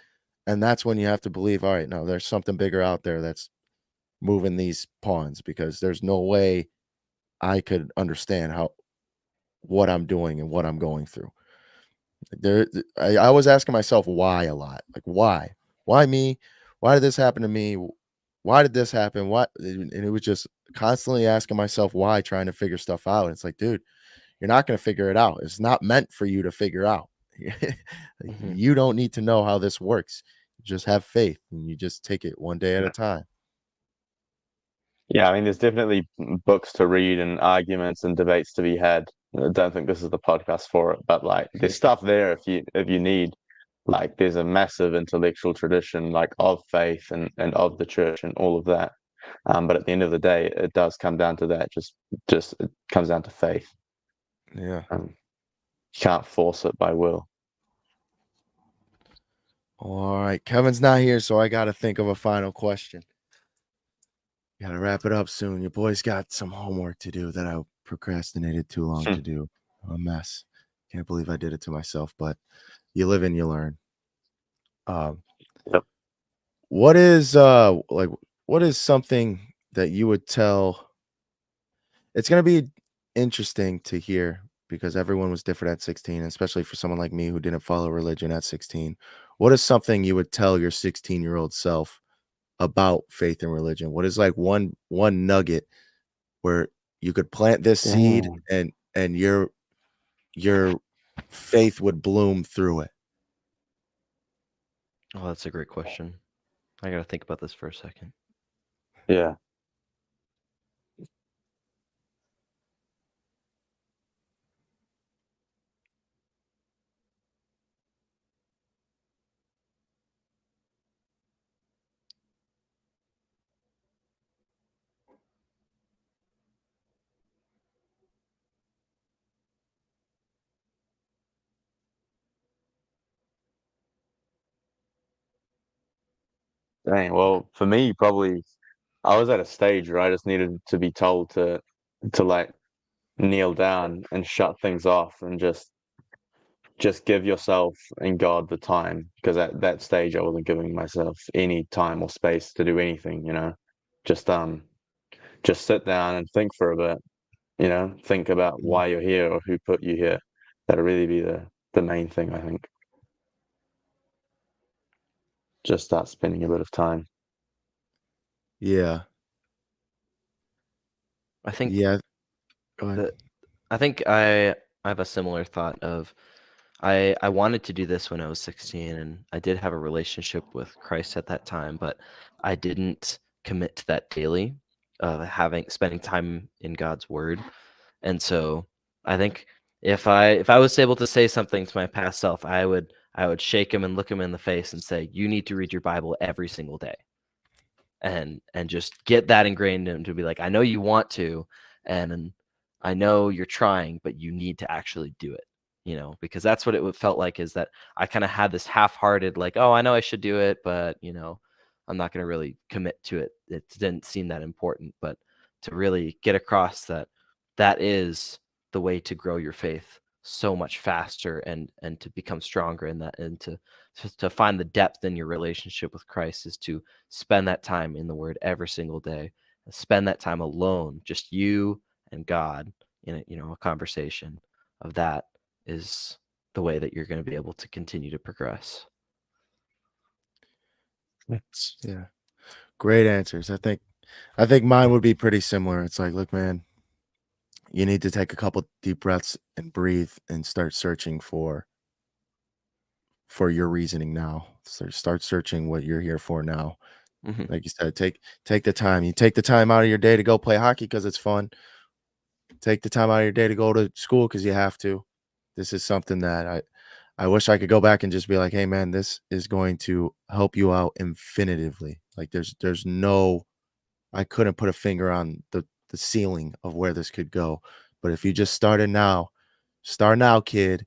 And that's when you have to believe, all right, no, there's something bigger out there that's moving these pawns, because there's no way I could understand what I'm doing and what I'm going through. I was asking myself why a lot. Like, why me? Why did this happen to me? Why did this happen? What? And it was just constantly asking myself why, trying to figure stuff out. It's like, dude, you're not going to figure it out. It's not meant for you to figure out. Like, Mhm. you don't need to know how this works. You just have faith, and you just take it one day at a time. Yeah, I mean, there's definitely books to read and arguments and debates to be had. I don't think this is the podcast for it, but like, there's stuff there if you need. Like, there's a massive intellectual tradition, like, of faith and of the church and all of that. But at the end of the day, it does come down to that. Just it comes down to faith. Yeah. You can't force it by will. All right. Kevin's not here, so I got to think of a final question. Got to wrap it up soon. Your boy's got some homework to do that I procrastinated too long to do. A mess. Can't believe I did it to myself, but you live and you learn. Um, Yep. what is what is something that you would tell? It's gonna be interesting to hear, because everyone was different at 16, especially for someone like me who didn't follow religion at 16. What is something you would tell your 16-year-old self about faith and religion? What is like one nugget where you could plant this seed, Damn. and your faith would bloom through it? Oh, that's a great question. I got to think about this for a second. Yeah. Dang. Well, for me, probably I was at a stage where I just needed to be told to like kneel down and shut things off and just give yourself and God the time, because at that stage I wasn't giving myself any time or space to do anything, Just just sit down and think for a bit, think about Mm. why you're here or who put you here. That'll really be the main thing, I think. Just start spending a bit of time. Yeah. I think Yeah. Go ahead. that I think I have a similar thought of I wanted to do this when I was 16, and I did have a relationship with Christ at that time, but I didn't commit to that daily, spending time in God's word. And so I think if I was able to say something to my past self, I would shake him and look him in the face and say, you need to read your Bible every single day, and just get that ingrained in him, to be like, I know you want to, and I know you're trying, but you need to actually do it. Because that's what it felt like, is that I kind of had this half-hearted, like, oh, I know I should do it, but I'm not going to really commit to it. It didn't seem that important. But to really get across that that is the way to grow your faith so much faster, and to become stronger in that, and to find the depth in your relationship with Christ, is to spend that time in the word every single day, and spend that time alone, just you and God, in a conversation of that, is the way that you're going to be able to continue to progress. Yeah. Great answers. I think mine would be pretty similar. It's like, look, man, you need to take a couple deep breaths and breathe and start searching for your reasoning now. So start searching what you're here for now. Mhm. Like you said, take the time. You take the time out of your day to go play hockey because it's fun. Take the time out of your day to go to school because you have to. This is something that I wish I could go back and just be like, hey man, this is going to help you out infinitively. Like there's no, I couldn't put a finger on the ceiling of where this could go. But if you just start now, kid,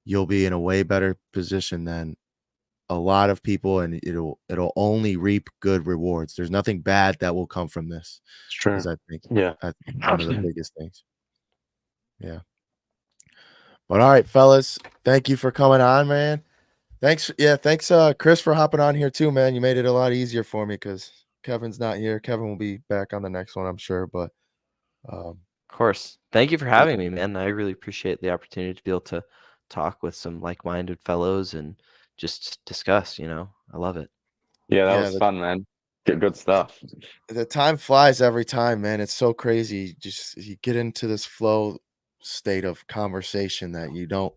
you'll be in a way better position than a lot of people, and it'll only reap good rewards. There's nothing bad that will come from this, is Sure. I think Yeah. one of the biggest things. Yeah. But all right, fellas, thank you for coming on, man. Thanks, Chris, for hopping on here too, man. You made it a lot easier for me because Kevin's not here. Kevin will be back on the next one, I'm sure. But Of course. Thank you for having me, man. I really appreciate the opportunity to be able to talk with some like-minded fellows and just discuss, I love it. Yeah, that yeah, was fun, man. Good stuff. the time flies every time, man. It's so crazy. Just you get into this flow state of conversation that you don't.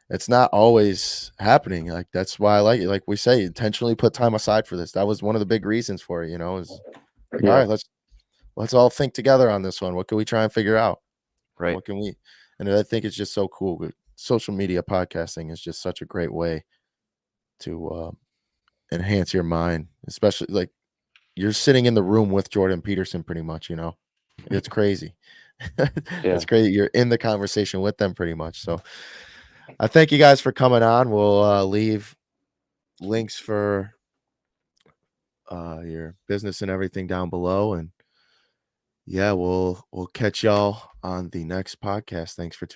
It's not always happening. Like that's why I like it. Like we say, intentionally put time aside for this. That was one of the big reasons for it. Is like, all Yeah. right, let's all think together on this one. What can we try and figure out? Right. What can we? And I think it's just so cool. Social media podcasting is just such a great way to enhance your mind, especially like you're sitting in the room with Jordan Peterson pretty much, It's crazy. Yeah. It's crazy. You're in the conversation with them pretty much. So I thank you guys for coming on. We'll leave links for your business and everything down below. And yeah, we'll catch y'all on the next podcast. Thanks for tuning in.